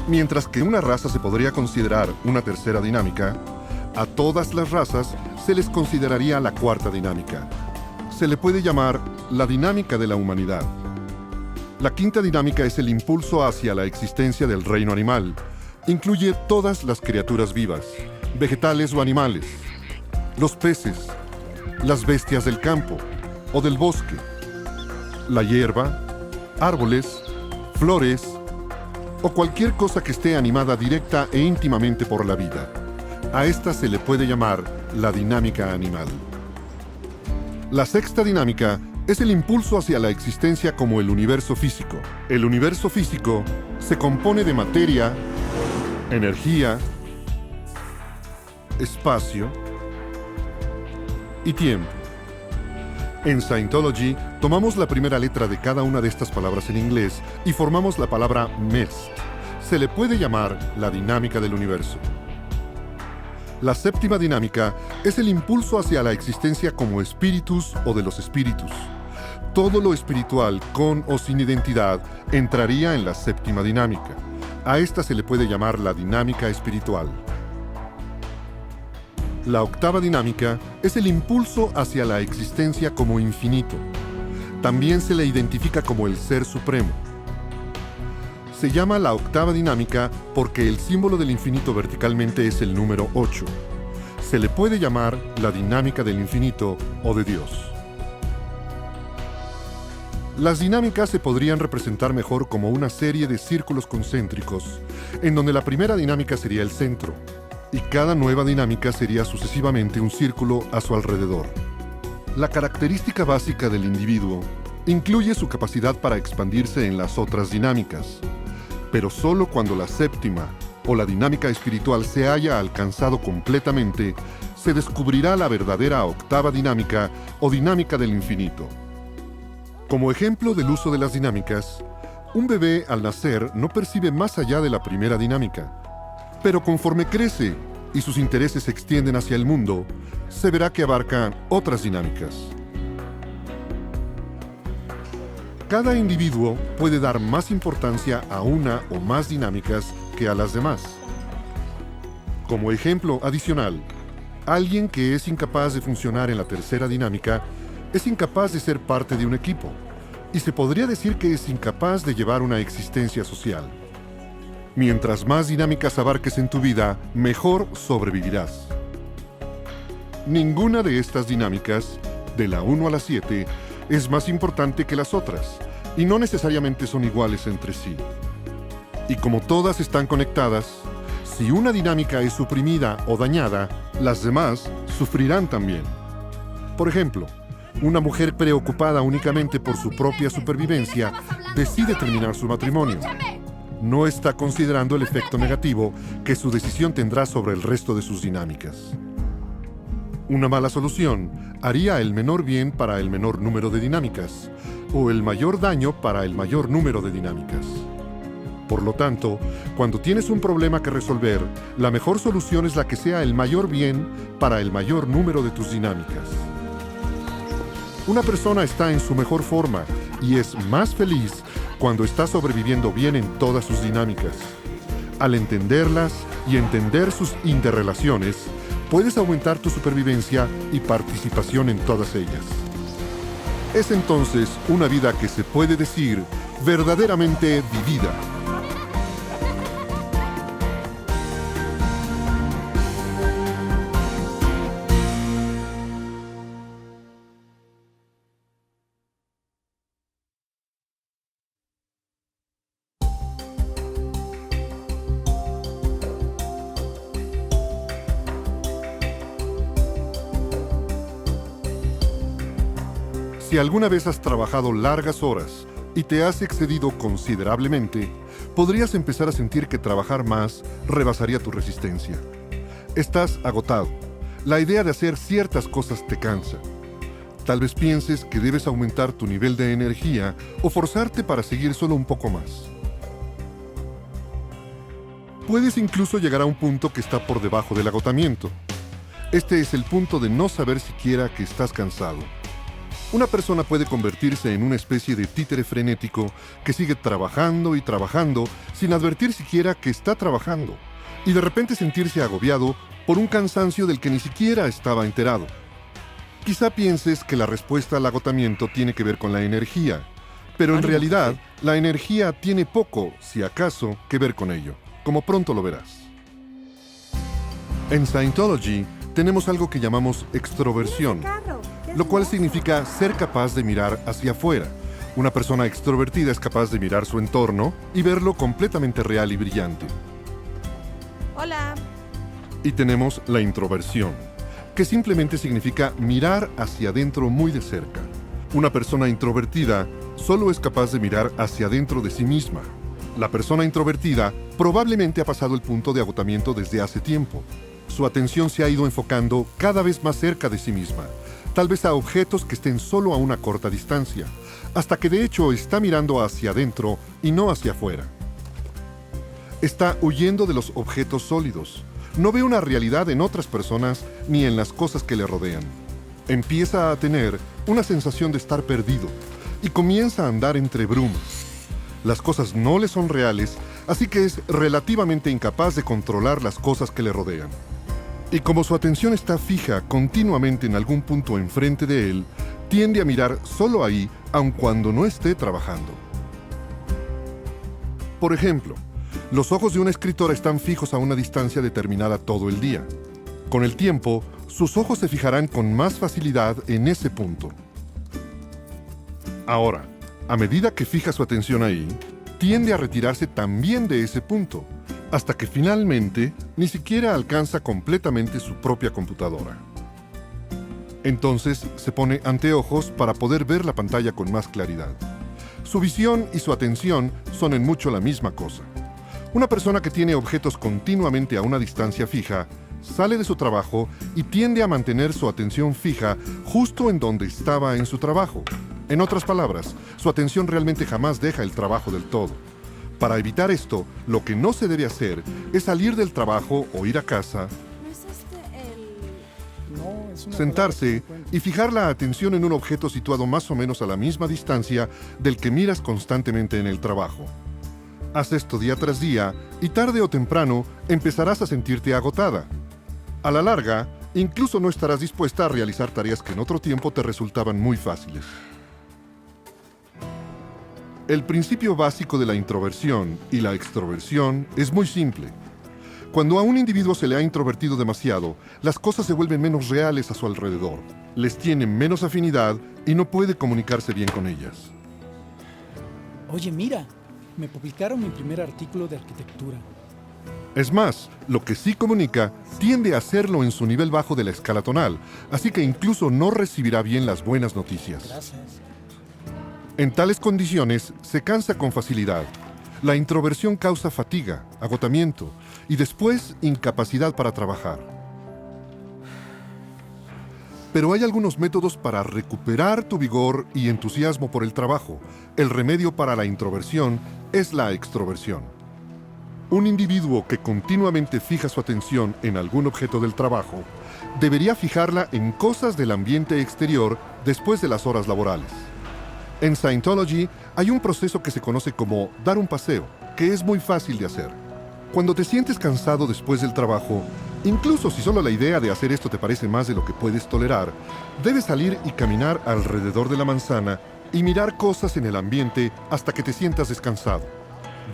Mientras que una raza se podría considerar una tercera dinámica, a todas las razas se les consideraría la cuarta dinámica. Se le puede llamar la dinámica de la humanidad. La quinta dinámica es el impulso hacia la existencia del reino animal. Incluye todas las criaturas vivas, vegetales o animales, los peces, las bestias del campo o del bosque, la hierba, árboles, flores o cualquier cosa que esté animada directa e íntimamente por la vida. A esta se le puede llamar la dinámica animal. La sexta dinámica es el impulso hacia la existencia como el universo físico. El universo físico se compone de materia, energía, espacio y tiempo. En Scientology, tomamos la primera letra de cada una de estas palabras en inglés y formamos la palabra MEST. Se le puede llamar la dinámica del universo. La séptima dinámica es el impulso hacia la existencia como espíritus o de los espíritus. Todo lo espiritual, con o sin identidad, entraría en la séptima dinámica. A esta se le puede llamar la dinámica espiritual. La octava dinámica es el impulso hacia la existencia como infinito. También se le identifica como el Ser Supremo. Se llama la octava dinámica porque el símbolo del infinito verticalmente es el número 8. Se le puede llamar la dinámica del infinito o de Dios. Las dinámicas se podrían representar mejor como una serie de círculos concéntricos, en donde la primera dinámica sería el centro, y cada nueva dinámica sería sucesivamente un círculo a su alrededor. La característica básica del individuo incluye su capacidad para expandirse en las otras dinámicas, pero solo cuando la séptima o la dinámica espiritual se haya alcanzado completamente, se descubrirá la verdadera octava dinámica o dinámica del infinito. Como ejemplo del uso de las dinámicas, un bebé al nacer no percibe más allá de la primera dinámica, pero conforme crece y sus intereses se extienden hacia el mundo, se verá que abarca otras dinámicas. Cada individuo puede dar más importancia a una o más dinámicas que a las demás. Como ejemplo adicional, alguien que es incapaz de funcionar en la tercera dinámica es incapaz de ser parte de un equipo, y se podría decir que es incapaz de llevar una existencia social. Mientras más dinámicas abarques en tu vida, mejor sobrevivirás. Ninguna de estas dinámicas, de la 1 a la 7, es más importante que las otras, y no necesariamente son iguales entre sí. Y como todas están conectadas, si una dinámica es suprimida o dañada, las demás sufrirán también. Por ejemplo, Una mujer preocupada únicamente por su propia supervivencia decide terminar su matrimonio. No está considerando el efecto negativo que su decisión tendrá sobre el resto de sus dinámicas. Una mala solución haría el menor bien para el menor número de dinámicas, o el mayor daño para el mayor número de dinámicas. Por lo tanto, cuando tienes un problema que resolver, la mejor solución es la que sea el mayor bien para el mayor número de tus dinámicas. Una persona está en su mejor forma y es más feliz cuando está sobreviviendo bien en todas sus dinámicas. Al entenderlas y entender sus interrelaciones, puedes aumentar tu supervivencia y participación en todas ellas. Es entonces una vida que se puede decir verdaderamente vivida. Si alguna vez has trabajado largas horas y te has excedido considerablemente, podrías empezar a sentir que trabajar más rebasaría tu resistencia. Estás agotado. La idea de hacer ciertas cosas te cansa. Tal vez pienses que debes aumentar tu nivel de energía o forzarte para seguir solo un poco más. Puedes incluso llegar a un punto que está por debajo del agotamiento. Este es el punto de no saber siquiera que estás cansado. Una persona puede convertirse en una especie de títere frenético que sigue trabajando y trabajando sin advertir siquiera que está trabajando, y de repente sentirse agobiado por un cansancio del que ni siquiera estaba enterado. Quizá pienses que la respuesta al agotamiento tiene que ver con la energía, pero en realidad la energía tiene poco, si acaso, que ver con ello, como pronto lo verás. En Scientology tenemos algo que llamamos extroversión, lo cual significa ser capaz de mirar hacia afuera. Una persona extrovertida es capaz de mirar su entorno y verlo completamente real y brillante. Hola. Y tenemos la introversión, que simplemente significa mirar hacia adentro muy de cerca. Una persona introvertida solo es capaz de mirar hacia adentro de sí misma. La persona introvertida probablemente ha pasado el punto de agotamiento desde hace tiempo. Su atención se ha ido enfocando cada vez más cerca de sí misma, tal vez a objetos que estén solo a una corta distancia, hasta que de hecho está mirando hacia adentro y no hacia afuera. Está huyendo de los objetos sólidos. No ve una realidad en otras personas ni en las cosas que le rodean. Empieza a tener una sensación de estar perdido y comienza a andar entre brumas. Las cosas no le son reales, así que es relativamente incapaz de controlar las cosas que le rodean. Y como su atención está fija continuamente en algún punto enfrente de él, tiende a mirar solo ahí, aun cuando no esté trabajando. Por ejemplo, los ojos de una escritora están fijos a una distancia determinada todo el día. Con el tiempo, sus ojos se fijarán con más facilidad en ese punto. Ahora, a medida que fija su atención ahí, tiende a retirarse también de ese punto, hasta que finalmente ni siquiera alcanza completamente su propia computadora. Entonces se pone anteojos para poder ver la pantalla con más claridad. Su visión y su atención son en mucho la misma cosa. Una persona que tiene objetos continuamente a una distancia fija sale de su trabajo y tiende a mantener su atención fija justo en donde estaba en su trabajo. En otras palabras, su atención realmente jamás deja el trabajo del todo. Para evitar esto, lo que no se debe hacer es salir del trabajo o ir a casa, sentarse y fijar la atención en un objeto situado más o menos a la misma distancia del que miras constantemente en el trabajo. Haz esto día tras día y tarde o temprano empezarás a sentirte agotada. A la larga, incluso no estarás dispuesta a realizar tareas que en otro tiempo te resultaban muy fáciles. El principio básico de la introversión y la extroversión es muy simple. Cuando a un individuo se le ha introvertido demasiado, las cosas se vuelven menos reales a su alrededor, les tiene menos afinidad y no puede comunicarse bien con ellas. Oye, mira, me publicaron mi primer artículo de arquitectura. Es más, lo que sí comunica tiende a hacerlo en su nivel bajo de la escala tonal, así que incluso no recibirá bien las buenas noticias. En tales condiciones, se cansa con facilidad. La introversión causa fatiga, agotamiento y después incapacidad para trabajar. Pero hay algunos métodos para recuperar tu vigor y entusiasmo por el trabajo. El remedio para la introversión es la extroversión. Un individuo que continuamente fija su atención en algún objeto del trabajo debería fijarla en cosas del ambiente exterior después de las horas laborales. En Scientology hay un proceso que se conoce como dar un paseo, que es muy fácil de hacer. Cuando te sientes cansado después del trabajo, incluso si solo la idea de hacer esto te parece más de lo que puedes tolerar, debes salir y caminar alrededor de la manzana y mirar cosas en el ambiente hasta que te sientas descansado.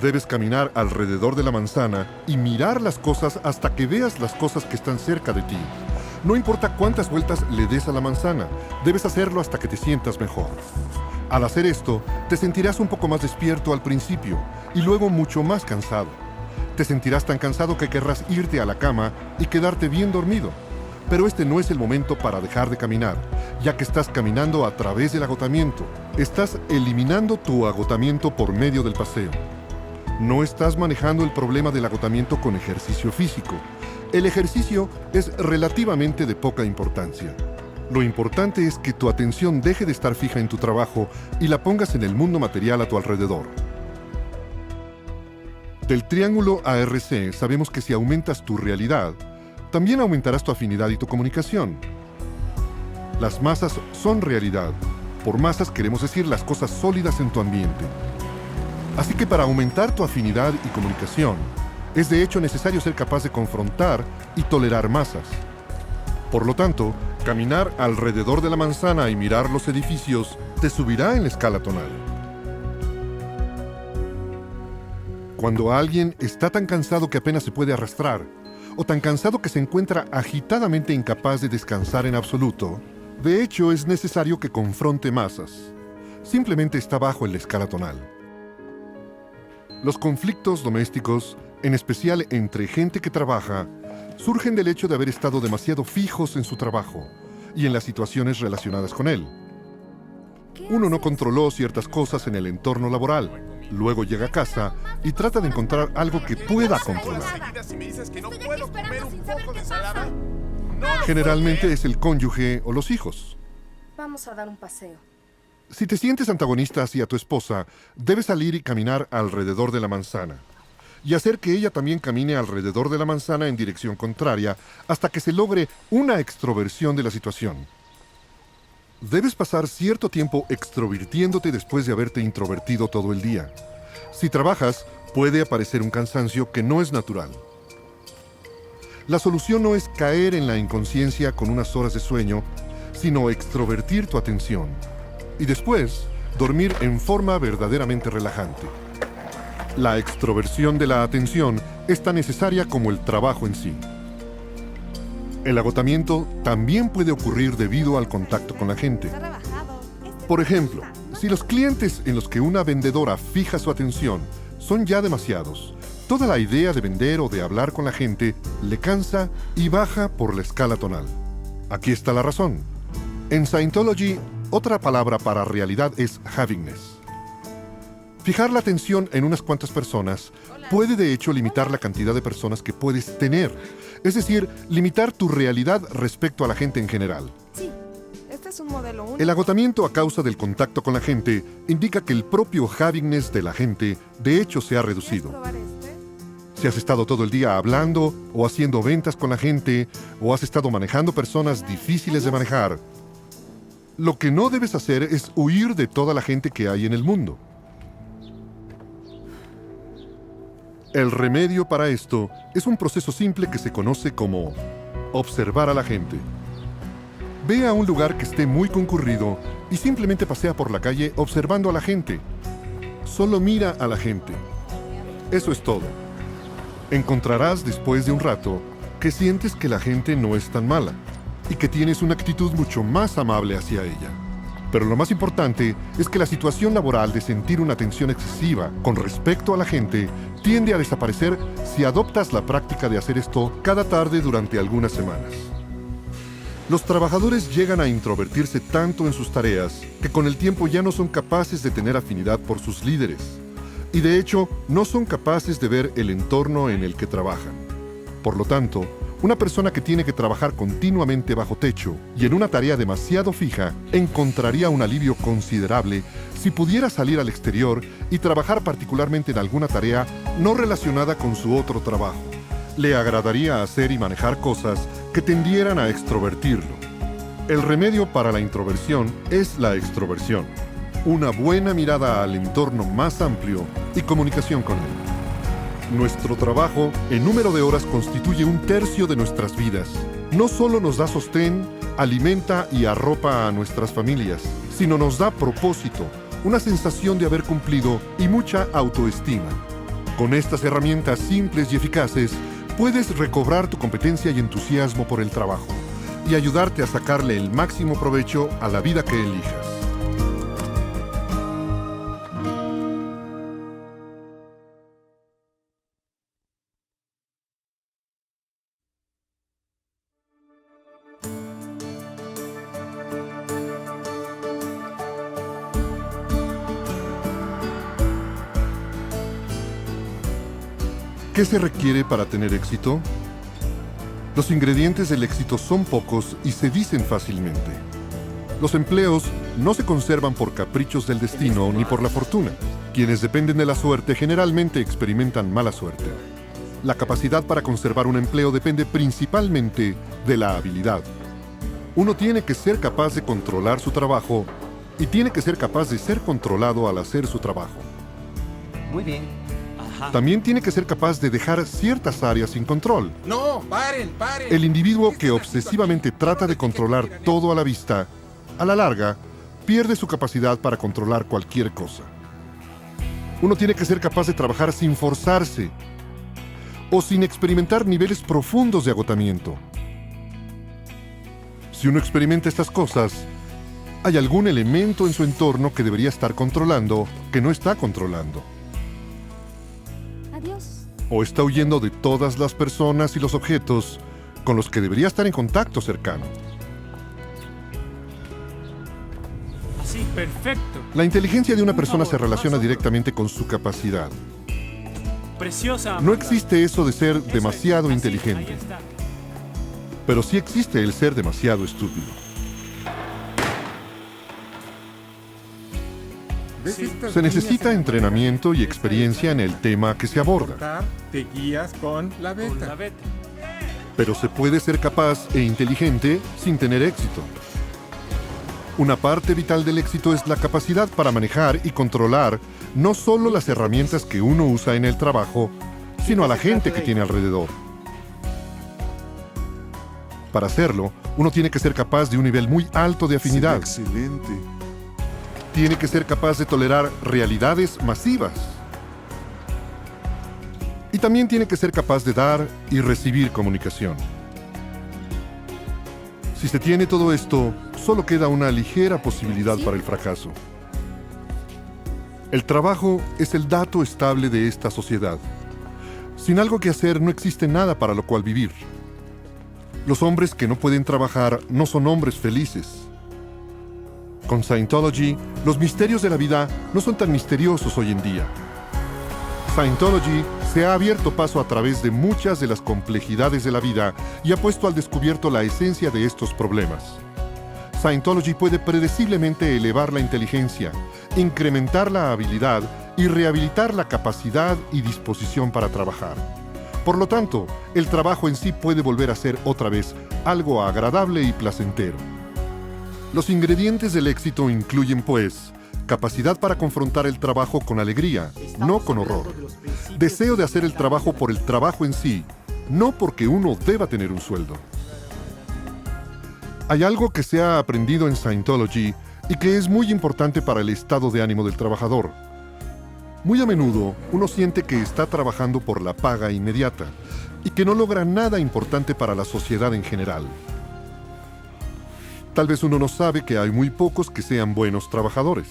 Debes caminar alrededor de la manzana y mirar las cosas hasta que veas las cosas que están cerca de ti. No importa cuántas vueltas le des a la manzana, debes hacerlo hasta que te sientas mejor. Al hacer esto, te sentirás un poco más despierto al principio y luego mucho más cansado. Te sentirás tan cansado que querrás irte a la cama y quedarte bien dormido. Pero este no es el momento para dejar de caminar, ya que estás caminando a través del agotamiento. Estás eliminando tu agotamiento por medio del paseo. No estás manejando el problema del agotamiento con ejercicio físico. El ejercicio es relativamente de poca importancia. Lo importante es que tu atención deje de estar fija en tu trabajo y la pongas en el mundo material a tu alrededor. Del triángulo ARC sabemos que si aumentas tu realidad, también aumentarás tu afinidad y tu comunicación. Las masas son realidad. Por masas queremos decir las cosas sólidas en tu ambiente. Así que para aumentar tu afinidad y comunicación, es de hecho necesario ser capaz de confrontar y tolerar masas. Por lo tanto, caminar alrededor de la manzana y mirar los edificios te subirá en la escala tonal. Cuando alguien está tan cansado que apenas se puede arrastrar, o tan cansado que se encuentra agitadamente incapaz de descansar en absoluto, de hecho es necesario que confronte masas. Simplemente está bajo en la escala tonal. Los conflictos domésticos, en especial entre gente que trabaja, surgen del hecho de haber estado demasiado fijos en su trabajo y en las situaciones relacionadas con él. Uno no controló ciertas cosas en el entorno laboral, luego llega a casa y trata de encontrar algo que pueda controlar. Generalmente es el cónyuge o los hijos. Vamos a dar un paseo. Si te sientes antagonista hacia tu esposa, debes salir y caminar alrededor de la manzana y hacer que ella también camine alrededor de la manzana en dirección contraria hasta que se logre una extroversión de la situación. Debes pasar cierto tiempo extrovirtiéndote después de haberte introvertido todo el día. Si trabajas, puede aparecer un cansancio que no es natural. La solución no es caer en la inconsciencia con unas horas de sueño, sino extrovertir tu atención. Y después, dormir en forma verdaderamente relajante. La extroversión de la atención es tan necesaria como el trabajo en sí. El agotamiento también puede ocurrir debido al contacto con la gente. Por ejemplo, si los clientes en los que una vendedora fija su atención son ya demasiados, toda la idea de vender o de hablar con la gente le cansa y baja por la escala tonal. Aquí está la razón. En Scientology, otra palabra para realidad es havingness. Fijar la atención en unas cuantas personas puede de hecho limitar la cantidad de personas que puedes tener, es decir, limitar tu realidad respecto a la gente en general. Sí, este es un modelo único. El agotamiento a causa del contacto con la gente indica que el propio havingness de la gente de hecho se ha reducido. ¿Quieres probar este? Si has estado todo el día hablando o haciendo ventas con la gente o has estado manejando personas difíciles de manejar, lo que no debes hacer es huir de toda la gente que hay en el mundo. El remedio para esto es un proceso simple que se conoce como observar a la gente. Ve a un lugar que esté muy concurrido y simplemente pasea por la calle observando a la gente. Solo mira a la gente. Eso es todo. Encontrarás después de un rato que sientes que la gente no es tan mala y que tienes una actitud mucho más amable hacia ella. Pero lo más importante es que la situación laboral de sentir una tensión excesiva con respecto a la gente tiende a desaparecer si adoptas la práctica de hacer esto cada tarde durante algunas semanas. Los trabajadores llegan a introvertirse tanto en sus tareas que con el tiempo ya no son capaces de tener afinidad por sus líderes. Y de hecho, no son capaces de ver el entorno en el que trabajan. Por lo tanto, una persona que tiene que trabajar continuamente bajo techo y en una tarea demasiado fija encontraría un alivio considerable si pudiera salir al exterior y trabajar particularmente en alguna tarea no relacionada con su otro trabajo. Le agradaría hacer y manejar cosas que tendieran a extrovertirlo. El remedio para la introversión es la extroversión, una buena mirada al entorno más amplio y comunicación con él. Nuestro trabajo en número de horas constituye 1/3 de nuestras vidas. No solo nos da sostén, alimenta y arropa a nuestras familias, sino nos da propósito, una sensación de haber cumplido y mucha autoestima. Con estas herramientas simples y eficaces, puedes recobrar tu competencia y entusiasmo por el trabajo y ayudarte a sacarle el máximo provecho a la vida que elijas. ¿Qué se requiere para tener éxito? Los ingredientes del éxito son pocos y se dicen fácilmente. Los empleos no se conservan por caprichos del destino ni por la fortuna. Quienes dependen de la suerte generalmente experimentan mala suerte. La capacidad para conservar un empleo depende principalmente de la habilidad. Uno tiene que ser capaz de controlar su trabajo y tiene que ser capaz de ser controlado al hacer su trabajo. Muy bien. También tiene que ser capaz de dejar ciertas áreas sin control. No, paren. El individuo que obsesivamente trata de controlar todo a la vista, a la larga, pierde su capacidad para controlar cualquier cosa. Uno tiene que ser capaz de trabajar sin forzarse o sin experimentar niveles profundos de agotamiento. Si uno experimenta estas cosas, hay algún elemento en su entorno que debería estar controlando que no está controlando. Adiós. O está huyendo de todas las personas y los objetos con los que debería estar en contacto cercano. Así, perfecto. La inteligencia de una persona se relaciona directamente con su capacidad. Preciosa. No existe eso de ser demasiado inteligente, pero sí existe el ser demasiado estúpido. Se necesita entrenamiento y experiencia en el tema que se aborda. Te guías con la beta. Pero se puede ser capaz e inteligente sin tener éxito. Una parte vital del éxito es la capacidad para manejar y controlar no solo las herramientas que uno usa en el trabajo, sino a la gente que tiene alrededor. Para hacerlo, uno tiene que ser capaz de un nivel muy alto de afinidad. Excelente. Tiene que ser capaz de tolerar realidades masivas. Y también tiene que ser capaz de dar y recibir comunicación. Si se tiene todo esto, solo queda una ligera posibilidad para el fracaso. El trabajo es el dato estable de esta sociedad. Sin algo que hacer, no existe nada para lo cual vivir. Los hombres que no pueden trabajar no son hombres felices. Con Scientology, los misterios de la vida no son tan misteriosos hoy en día. Scientology se ha abierto paso a través de muchas de las complejidades de la vida y ha puesto al descubierto la esencia de estos problemas. Scientology puede predeciblemente elevar la inteligencia, incrementar la habilidad y rehabilitar la capacidad y disposición para trabajar. Por lo tanto, el trabajo en sí puede volver a ser otra vez algo agradable y placentero. Los ingredientes del éxito incluyen, pues, capacidad para confrontar el trabajo con alegría, no con horror. Deseo de hacer el trabajo por el trabajo en sí, no porque uno deba tener un sueldo. Hay algo que se ha aprendido en Scientology y que es muy importante para el estado de ánimo del trabajador. Muy a menudo, uno siente que está trabajando por la paga inmediata y que no logra nada importante para la sociedad en general. Tal vez uno no sabe que hay muy pocos que sean buenos trabajadores.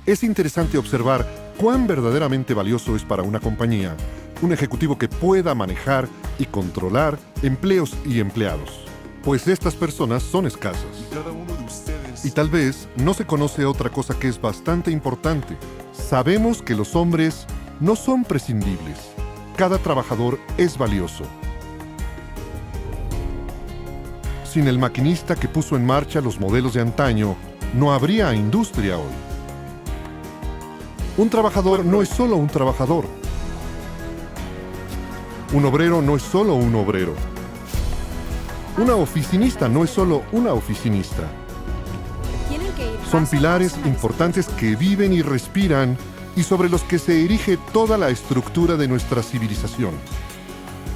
Es interesante observar cuán verdaderamente valioso es para una compañía un ejecutivo que pueda manejar y controlar empleos y empleados, pues estas personas son escasas. Cada uno de ustedes. Y tal vez no se conoce otra cosa que es bastante importante. Sabemos que los hombres no son prescindibles. Cada trabajador es valioso. Sin el maquinista que puso en marcha los modelos de antaño, no habría industria hoy. Un trabajador no es solo un trabajador. Un obrero no es solo un obrero. Una oficinista no es solo una oficinista. Tienen que ir Son paso a pilares paso a la importantes que viven y respiran y sobre los que se erige toda la estructura de nuestra civilización.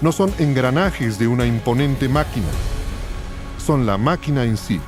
No son engranajes de una imponente máquina. Son la máquina en sí.